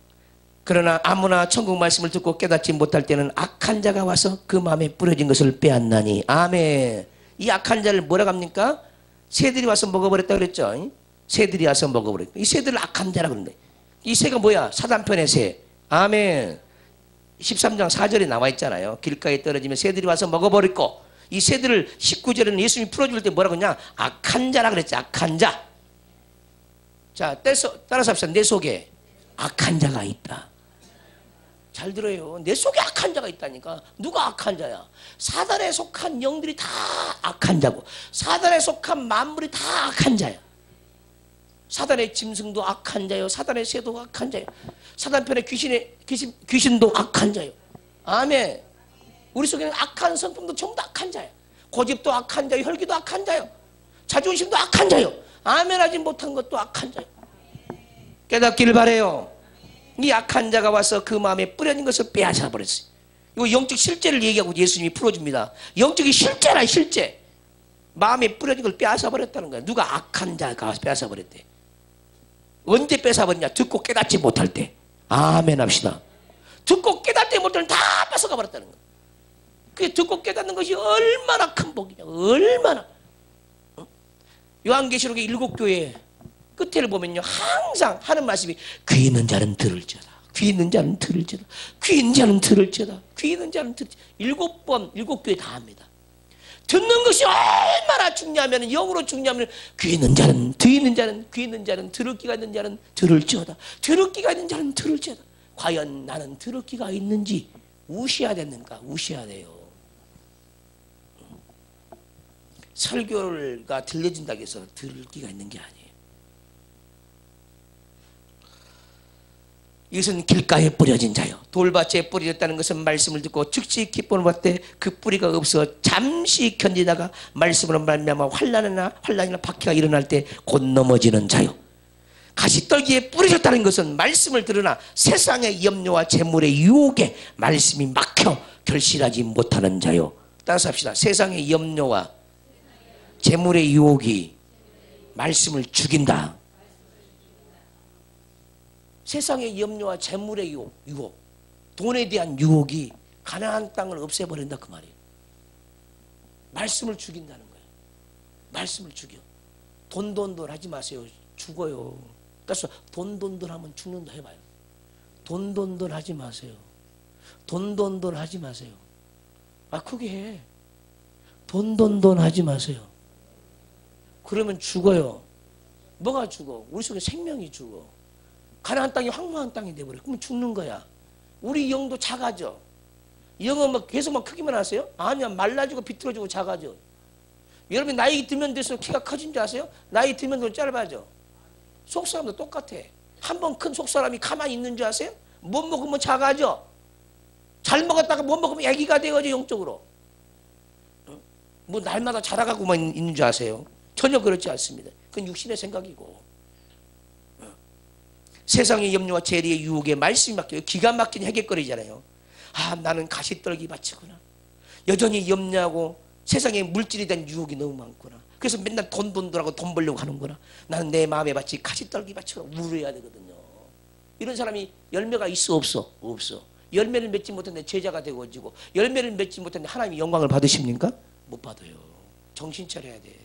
그러나 아무나 천국 말씀을 듣고 깨닫지 못할 때는 악한 자가 와서 그 마음에 뿌려진 것을 빼앗나니. 아멘. 이 악한 자를 뭐라고 합니까? 새들이 와서 먹어버렸다 그랬죠. 새들이 와서 먹어버렸다. 이 새들을 악한 자라고 그러는데 이 새가 뭐야? 사단편의 새. 아멘. 13장 4절에 나와 있잖아요. 길가에 떨어지면 새들이 와서 먹어버렸고, 이 새들을 19절에는 예수님이 풀어줄 때 뭐라고 했냐? 악한 자라 그랬지. 악한 자. 자, 따라서 합시다. 내 속에 악한 자가 있다. 잘 들어요. 내 속에 악한 자가 있다니까. 누가 악한 자야? 사단에 속한 영들이 다 악한 자고, 사단에 속한 만물이 다 악한 자야. 사단의 짐승도 악한 자요, 사단의 새도 악한 자요, 사단편의 귀신도 악한 자요. 아멘. 우리 속에는 악한 성품도 전부 다 악한 자야. 고집도 악한 자요, 혈기도 악한 자요, 자존심도 악한 자요, 아멘 하지 못한 것도 악한 자요. 깨닫기를 바래요. 이 악한 자가 와서 그 마음에 뿌려진 것을 빼앗아 버렸어요. 이거 영적 실제를 얘기하고 예수님이 풀어줍니다. 영적인 실제라, 실제. 마음에 뿌려진 걸 빼앗아 버렸다는 거야. 누가 악한 자가 빼앗아 버렸대. 언제 뺏어버리냐? 듣고 깨닫지 못할 때. 아멘 합시다. 듣고 깨닫지 못할 때 다 뺏어가 버렸다는 거야. 그게 듣고 깨닫는 것이 얼마나 큰 복이냐. 얼마나. 요한계시록의 7교회 끝에를 보면요, 항상 하는 말씀이 귀 있는 자는 들을지어다, 귀 있는 자는 들을지어다, 귀 있는 자는 들을지어다, 귀 있는 자는 들을지어다. 7번 7교회 다 합니다. 듣는 것이 얼마나 중요하면, 영으로 중요하면, 귀 있는 자는, 귀 있는 자는, 귀 있는 자는, 들을 귀가 있는 자는 들을지어다, 들을 귀가 있는 자는 들을지어다. 과연 나는 들을 귀가 있는지 우시야 됐는가? 우시야 돼요. 설교가 들려진다고 해서 들을 귀가 있는 게 아니에요. 이것은 길가에 뿌려진 자요, 돌밭에 뿌려졌다는 것은 말씀을 듣고 즉시 기쁨을 받되 그 뿌리가 없어 잠시 견디다가 말씀으로 말미암아 환난이나 박해가 일어날 때 곧 넘어지는 자요. 가시떨기에 뿌려졌다는 것은 말씀을 들으나 세상의 염려와 재물의 유혹에 말씀이 막혀 결실하지 못하는 자요. 따라서 합시다. 세상의 염려와 재물의 유혹이 말씀을 죽인다. 세상의 염려와 재물의 유혹, 돈에 대한 유혹이 가나안 땅을 없애버린다 그 말이에요. 말씀을 죽인다는 거예요. 말씀을 죽여. 돈돈돈 하지 마세요. 죽어요. 그래서 돈돈돈 하면 죽는다 해봐요. 돈돈돈 하지 마세요. 돈돈돈 하지 마세요. 아, 크게 해. 돈돈돈 하지 마세요. 그러면 죽어요. 뭐가 죽어? 우리 속에 생명이 죽어. 가나안 땅이 황무한 땅이 돼버려. 그러면 죽는 거야. 우리 영도 작아져. 영은 막 계속 막 크기만 하세요? 아니야. 말라지고 비틀어지고 작아져. 여러분 나이 들면 들수록 키가 커진 줄 아세요? 나이 들면 들수록 짧아져. 속사람도 똑같아. 한 번 큰 속사람이 가만히 있는 줄 아세요? 못 먹으면 작아져. 잘 먹었다가 못 먹으면 애기가 되어져. 영적으로. 뭐 날마다 자라가고만 있는 줄 아세요? 전혀 그렇지 않습니다. 그건 육신의 생각이고. 세상의 염려와 재리의 유혹에 말씀이 막혀요. 기가 막힌 해결거리잖아요. 아, 나는 가시떨기 바치구나. 여전히 염려하고 세상에 물질에 대한 유혹이 너무 많구나. 그래서 맨날 돈하고 돈 벌려고 하는구나. 나는 내 마음에 바치 가시떨기 바치구나. 우려해야 되거든요. 이런 사람이 열매가 있어 없어? 없어. 열매를 맺지 못했는데 제자가 되어지고, 열매를 맺지 못했는데 하나님이 영광을 받으십니까? 못 받아요. 정신 차려야 돼.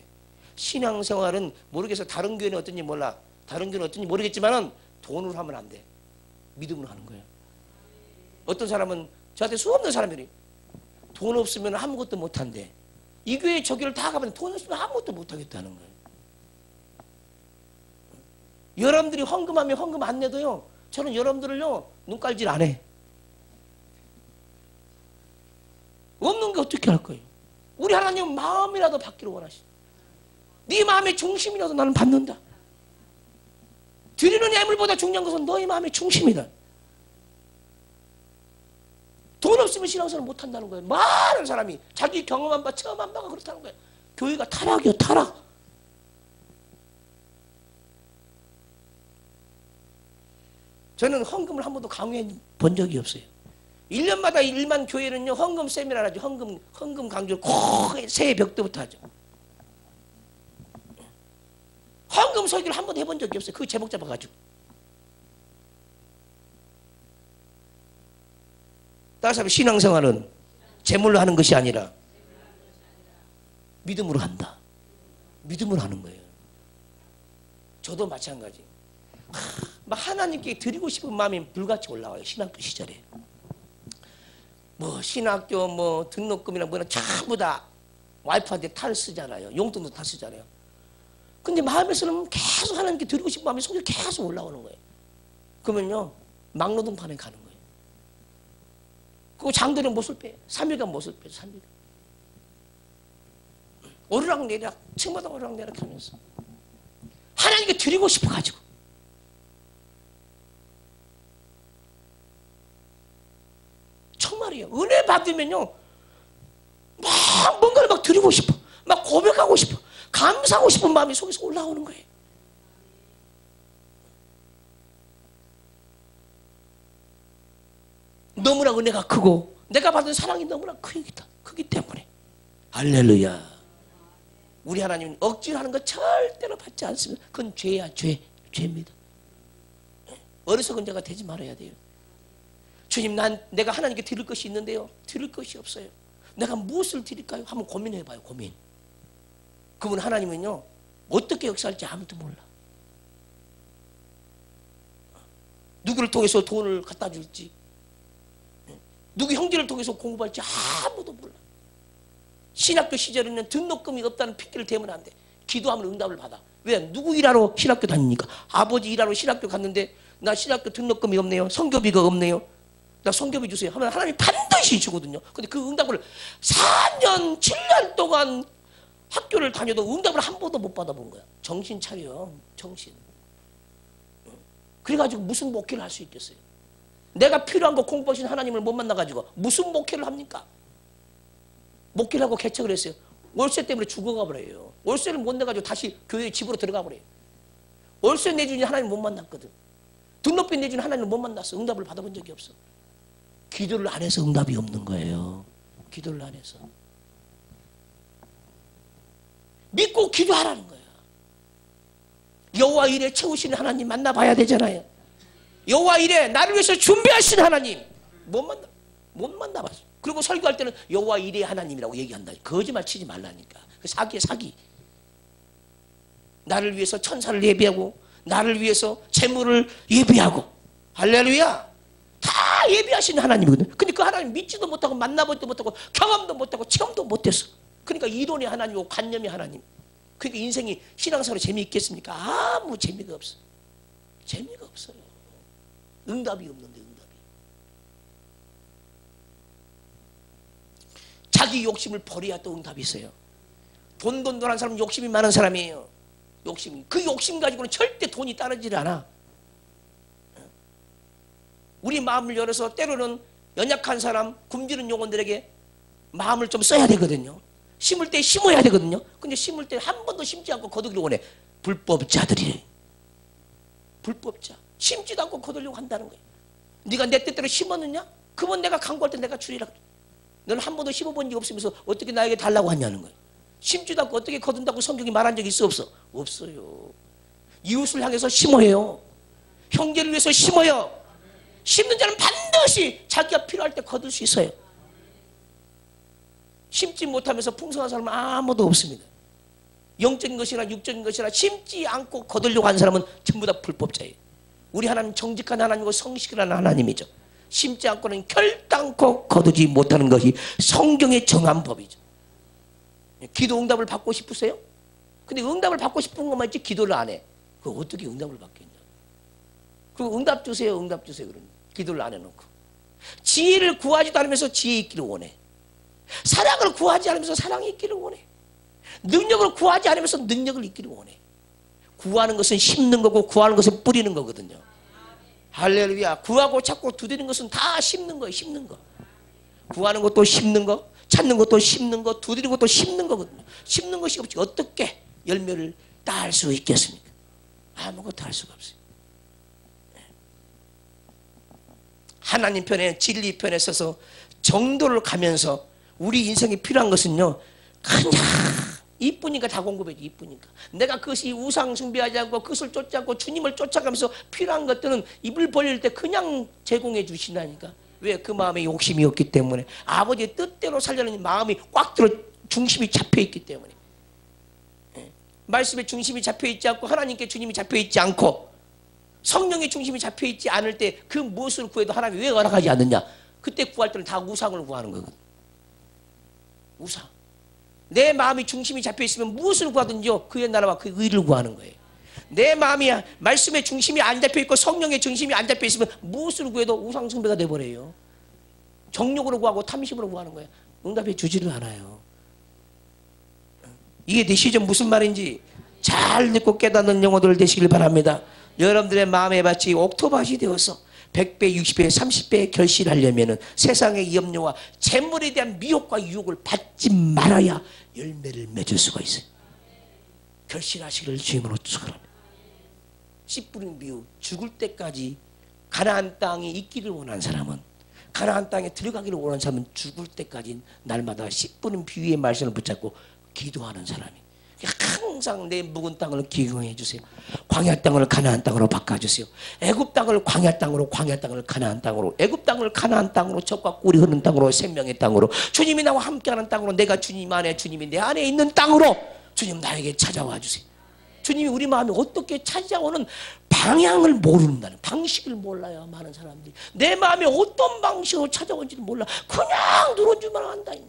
신앙생활은 모르겠어. 다른 교회는 어떤지 몰라. 다른 교회는 어떤지 모르겠지만은 돈으로 하면 안 돼. 믿음으로 하는 거예요. 어떤 사람은 저한테 수없는 사람들이 돈 없으면 아무것도 못한대. 이 교회 저 교회를 다 가면 돈 없으면 아무것도 못하겠다는 거예요. 여러분들이 헌금하면 헌금 안 내도요, 저는 여러분들을요 눈깔질 안 해. 없는 게 어떻게 할 거예요? 우리 하나님은 마음이라도 받기를 원하시죠. 네 마음의 중심이라도 나는 받는다. 드리는 예물보다 중요한 것은 너의 마음의 중심이다. 돈 없으면 신앙생활 못한다는 거예요. 많은 사람이 자기 경험한 바, 체험한 바가 그렇다는 거예요. 교회가 타락이요, 타락. 저는 헌금을 한 번도 강요해 본 적이 없어요. 1년마다 일반 교회는요, 헌금 세미나를 하죠. 헌금 강조 꼭 새해 벽 때부터 하죠. 헌금 설교를 한 번도 해본 적이 없어요. 그 제목 잡아가지고. 따라서 신앙생활은 재물로 하는 것이 아니라 믿음으로 한다. 믿음으로 하는 거예요. 저도 마찬가지. 막 하나님께 드리고 싶은 마음이 불같이 올라와요. 신학교 시절에. 뭐 신학교 뭐 등록금이나 뭐나 전부 다 와이프한테 탈 쓰잖아요. 용돈도 다 쓰잖아요. 근데 마음에서는 계속 하나님께 드리고 싶은 마음이 속에 계속 올라오는 거예요. 그러면요 막노동판에 가는 거예요. 그리고 장들은 못을 빼요. 3일간 못을 빼요. 3일간. 오르락내리락 층마다 오르락내리락 하면서 하나님께 드리고 싶어가지고 정말이에요. 은혜 받으면요 막 뭔가를 막 드리고 싶어, 막 고백하고 싶어, 감사하고 싶은 마음이 속에서 올라오는 거예요. 너무나 은혜가 크고 내가 받은 사랑이 너무나 크기 때문에. 할렐루야. 우리 하나님은 억지로 하는 거 절대로 받지 않습니다. 그건 죄야. 죄입니다. 어리석은 자가 되지 말아야 돼요. 주님, 내가 하나님께 드릴 것이 있는데요 드릴 것이 없어요. 내가 무엇을 드릴까요? 한번 고민해봐요. 고민. 그분 하나님은요 어떻게 역사할지 아무도 몰라. 누구를 통해서 돈을 갖다 줄지, 누구 형제를 통해서 공부할지 아무도 몰라. 신학교 시절에는 등록금이 없다는 핑계를 대면 안 돼. 기도하면 응답을 받아. 왜? 누구 일하러 신학교 다니니까. 아버지 일하러 신학교 갔는데 나 신학교 등록금이 없네요. 성교비가 없네요. 나 성교비 주세요 하면 하나님이 반드시 주거든요. 근데 그 응답을 4년 7년 동안 학교를 다녀도 응답을 한 번도 못 받아본 거야. 정신 차려. 정신. 그래가지고 무슨 목회를 할 수 있겠어요. 내가 필요한 거 공부하신 하나님을 못 만나가지고 무슨 목회를 합니까? 목회를 하고 개척을 했어요. 월세 때문에 죽어가 버려요. 월세를 못 내가지고 다시 교회 집으로 들어가 버려요. 월세 내주니 하나님 못 만났거든. 등록비 내주니 하나님을 못 만났어. 응답을 받아본 적이 없어. 기도를 안 해서 응답이 없는 거예요. 기도를 안 해서. 믿고 기도하라는 거야. 여호와 일에 채우시는 하나님 만나봐야 되잖아요. 여호와 일에 나를 위해서 준비하신 하나님 못 만나봤어. 그리고 설교할 때는 여호와 일의 하나님이라고 얘기한다. 거짓말 치지 말라니까. 사기야 사기. 나를 위해서 천사를 예비하고 나를 위해서 재물을 예비하고. 할렐루야. 다 예비하시는 하나님이거든. 근데 그 하나님 믿지도 못하고 만나보지도 못하고 경험도 못하고 체험도 못했어. 그러니까 이론의 하나님이고 관념의 하나님. 그러니까 인생이 신앙생활에 재미있겠습니까? 아무 재미가 없어. 재미가 없어요. 응답이 없는데 응답이. 자기 욕심을 버려야 또 응답이 있어요. 돈돈돈한 사람은 욕심이 많은 사람이에요. 욕심. 그 욕심 가지고는 절대 돈이 따르질 않아. 우리 마음을 열어서 때로는 연약한 사람, 굶주린 영혼들에게 마음을 좀 써야 되거든요. 심을 때 심어야 되거든요. 근데 심을 때 한 번도 심지 않고 거두기를 원해. 불법자들이. 불법자. 심지도 않고 거두려고 한다는 거예요. 네가 내 뜻대로 심었느냐? 그건 내가 강구할 때 내가 주리라. 너는 한 번도 심어본 적 없으면서 어떻게 나에게 달라고 하냐는 거예요. 심지도 않고 어떻게 거둔다고 성경이 말한 적이 있어 없어? 없어요. 이웃을 향해서 심어요. 형제를 위해서 심어요. 심는 자는 반드시 자기가 필요할 때 거둘 수 있어요. 심지 못하면서 풍성한 사람은 아무도 없습니다. 영적인 것이나 육적인 것이나 심지 않고 거두려고 하는 사람은 전부 다 불법자예요. 우리 하나님 정직한 하나님이고 성실한 하나님이죠. 심지 않고는 결단코 거두지 못하는 것이 성경의 정한 법이죠. 기도 응답을 받고 싶으세요? 근데 응답을 받고 싶은 것만 있지 기도를 안 해. 그거 어떻게 응답을 받겠냐. 그리고 응답 주세요. 응답 주세요. 그러니 기도를 안 해놓고. 지혜를 구하지도 않으면서 지혜 있기를 원해. 사랑을 구하지 않으면서 사랑이 있기를 원해. 능력을 구하지 않으면서 능력을 있기를 원해. 구하는 것은 심는 거고 구하는 것은 뿌리는 거거든요. 할렐루야. 구하고 찾고 두드리는 것은 다 심는 거예요. 심는 거. 구하는 것도 심는 거, 찾는 것도 심는 거, 두드리는 것도 심는 거거든요. 심는 것이 없지 어떻게 열매를 딸 수 있겠습니까? 아무것도 할 수가 없어요. 하나님 편에 진리 편에 서서 정도를 가면서 우리 인생에 필요한 것은요 그냥 이쁘니까 다 공급해줘. 이쁘니까 내가 그것이 우상 숭배하지 않고 그것을 쫓지 않고 주님을 쫓아가면서 필요한 것들은 입을 벌릴 때 그냥 제공해 주신다니까. 왜? 그 마음에 욕심이 없기 때문에. 아버지의 뜻대로 살려는 마음이 꽉 들어 중심이 잡혀있기 때문에. 말씀에 중심이 잡혀있지 않고 하나님께 주님이 잡혀있지 않고 성령의 중심이 잡혀있지 않을 때 그 무엇을 구해도 하나님이 왜 허락하지 않느냐? 그때 구할 때는 다 우상을 구하는 거거든. 우상. 내 마음이 중심이 잡혀있으면 무엇을 구하든지요 그의 나라와 그 의를 구하는 거예요. 내 마음이 말씀의 중심이 안 잡혀있고 성령의 중심이 안 잡혀있으면 무엇을 구해도 우상 숭배가 돼버려요. 정욕으로 구하고 탐심으로 구하는 거예요. 응답해 주지를 않아요. 이게 되시죠? 무슨 말인지 잘 듣고 깨닫는 영혼들 되시길 바랍니다. 여러분들의 마음의 밭이 옥토밭이 되어서 100배, 60배, 30배 결실하려면 세상의 염려와 재물에 대한 미혹과 유혹을 받지 말아야 열매를 맺을 수가 있어요. 결실하시기를 주님으로 축원합니다. 씨 뿌린 비유, 죽을 때까지 가나안 땅에 있기를 원하는 사람은, 가나안 땅에 들어가기를 원하는 사람은 죽을 때까지 날마다 씨 뿌린 비유의 말씀을 붙잡고 기도하는 사람이, 항상 내 묵은 땅을 기경해 주세요. 광야 땅을 가나안 땅으로 바꿔주세요. 애굽 땅을 광야 땅으로, 광야 땅을 가나안 땅으로, 애굽 땅을 가나안 땅으로, 젖과 꿀이 흐르는 땅으로, 생명의 땅으로, 주님이 나와 함께하는 땅으로, 내가 주님 안에, 주님이 내 안에 있는 땅으로 주님 나에게 찾아와 주세요. 주님이 우리 마음에 어떻게 찾아오는 방향을 모른다는, 방식을 몰라요. 많은 사람들이 내 마음에 어떤 방식으로 찾아온지를 몰라. 그냥 누른줄만 안다 이 말.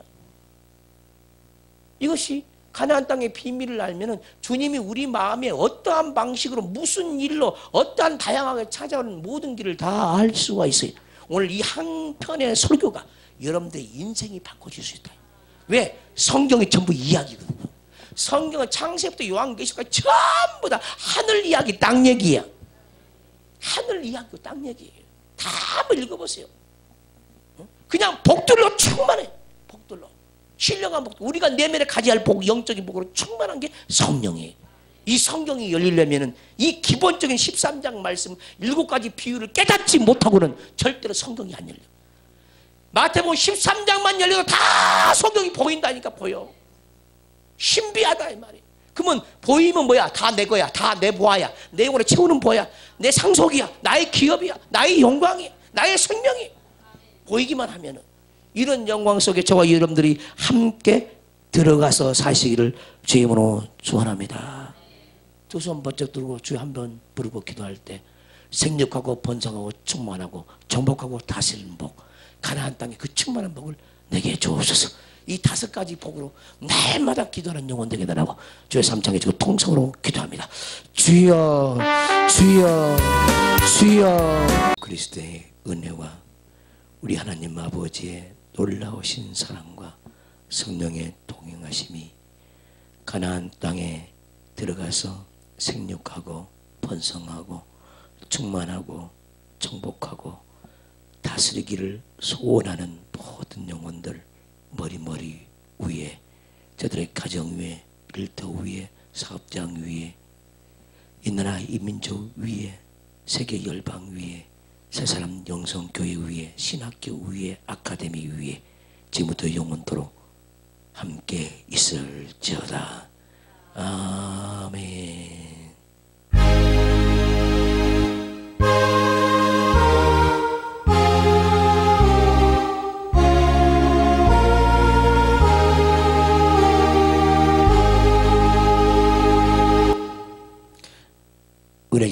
이것이 가나안 땅의 비밀을 알면은 주님이 우리 마음에 어떠한 방식으로 무슨 일로 어떠한 다양하게 찾아오는 모든 길을 다 알 수가 있어요. 오늘 이 한 편의 설교가 여러분들의 인생이 바꿔질 수 있다. 왜? 성경이 전부 이야기거든요. 성경은 창세부터 요한계시까지 전부 다 하늘 이야기, 땅 얘기야. 하늘 이야기고 땅 얘기예요. 다 한번 읽어보세요. 그냥 복들로 충만해. 복들로. 신령한 복, 우리가 내면에 가져야 할 복, 영적인 복으로 충만한 게 성령이에요. 이 성경이 열리려면은 이 기본적인 13장 말씀 7가지 비유를 깨닫지 못하고는 절대로 성경이 안 열려. 마태복음 13장만 열려도 다 성경이 보인다니까. 보여. 신비하다 이 말이에요. 그러면 보이면 뭐야? 다 내 거야. 다 내 보아야. 내 영혼을 채우는 보야. 내 상속이야. 나의 기업이야. 나의 영광이야. 나의 생명이야. 보이기만 하면은 이런 영광 속에 저와 여러분들이 함께 들어가서 사시기를 주의 이름으로 축원합니다. 두 손 번쩍 들고 주여 한번 부르고 기도할 때 생육하고 번성하고 충만하고 정복하고 다스리는 복, 가나안 땅의 그 충만한 복을 내게 주옵소서. 이 5가지 복으로 날마다 기도하는 영혼 되게 달라고 주의 삼창에 지금 통성으로 기도합니다. 주여 주여 주여. 그리스도의 은혜와 우리 하나님 아버지의 놀라우신 사랑과 성령의 동행하심이 가나안 땅에 들어가서 생육하고 번성하고 충만하고 정복하고 다스리기를 소원하는 모든 영혼들 머리 위에, 저들의 가정 위에, 일터 위에, 사업장 위에, 이 나라 이 민족 위에, 세계 열방 위에, 새사람 영성교회 위에, 신학교 위에, 아카데미 위에 지금부터 영원토록 함께 있을지어다. 아멘.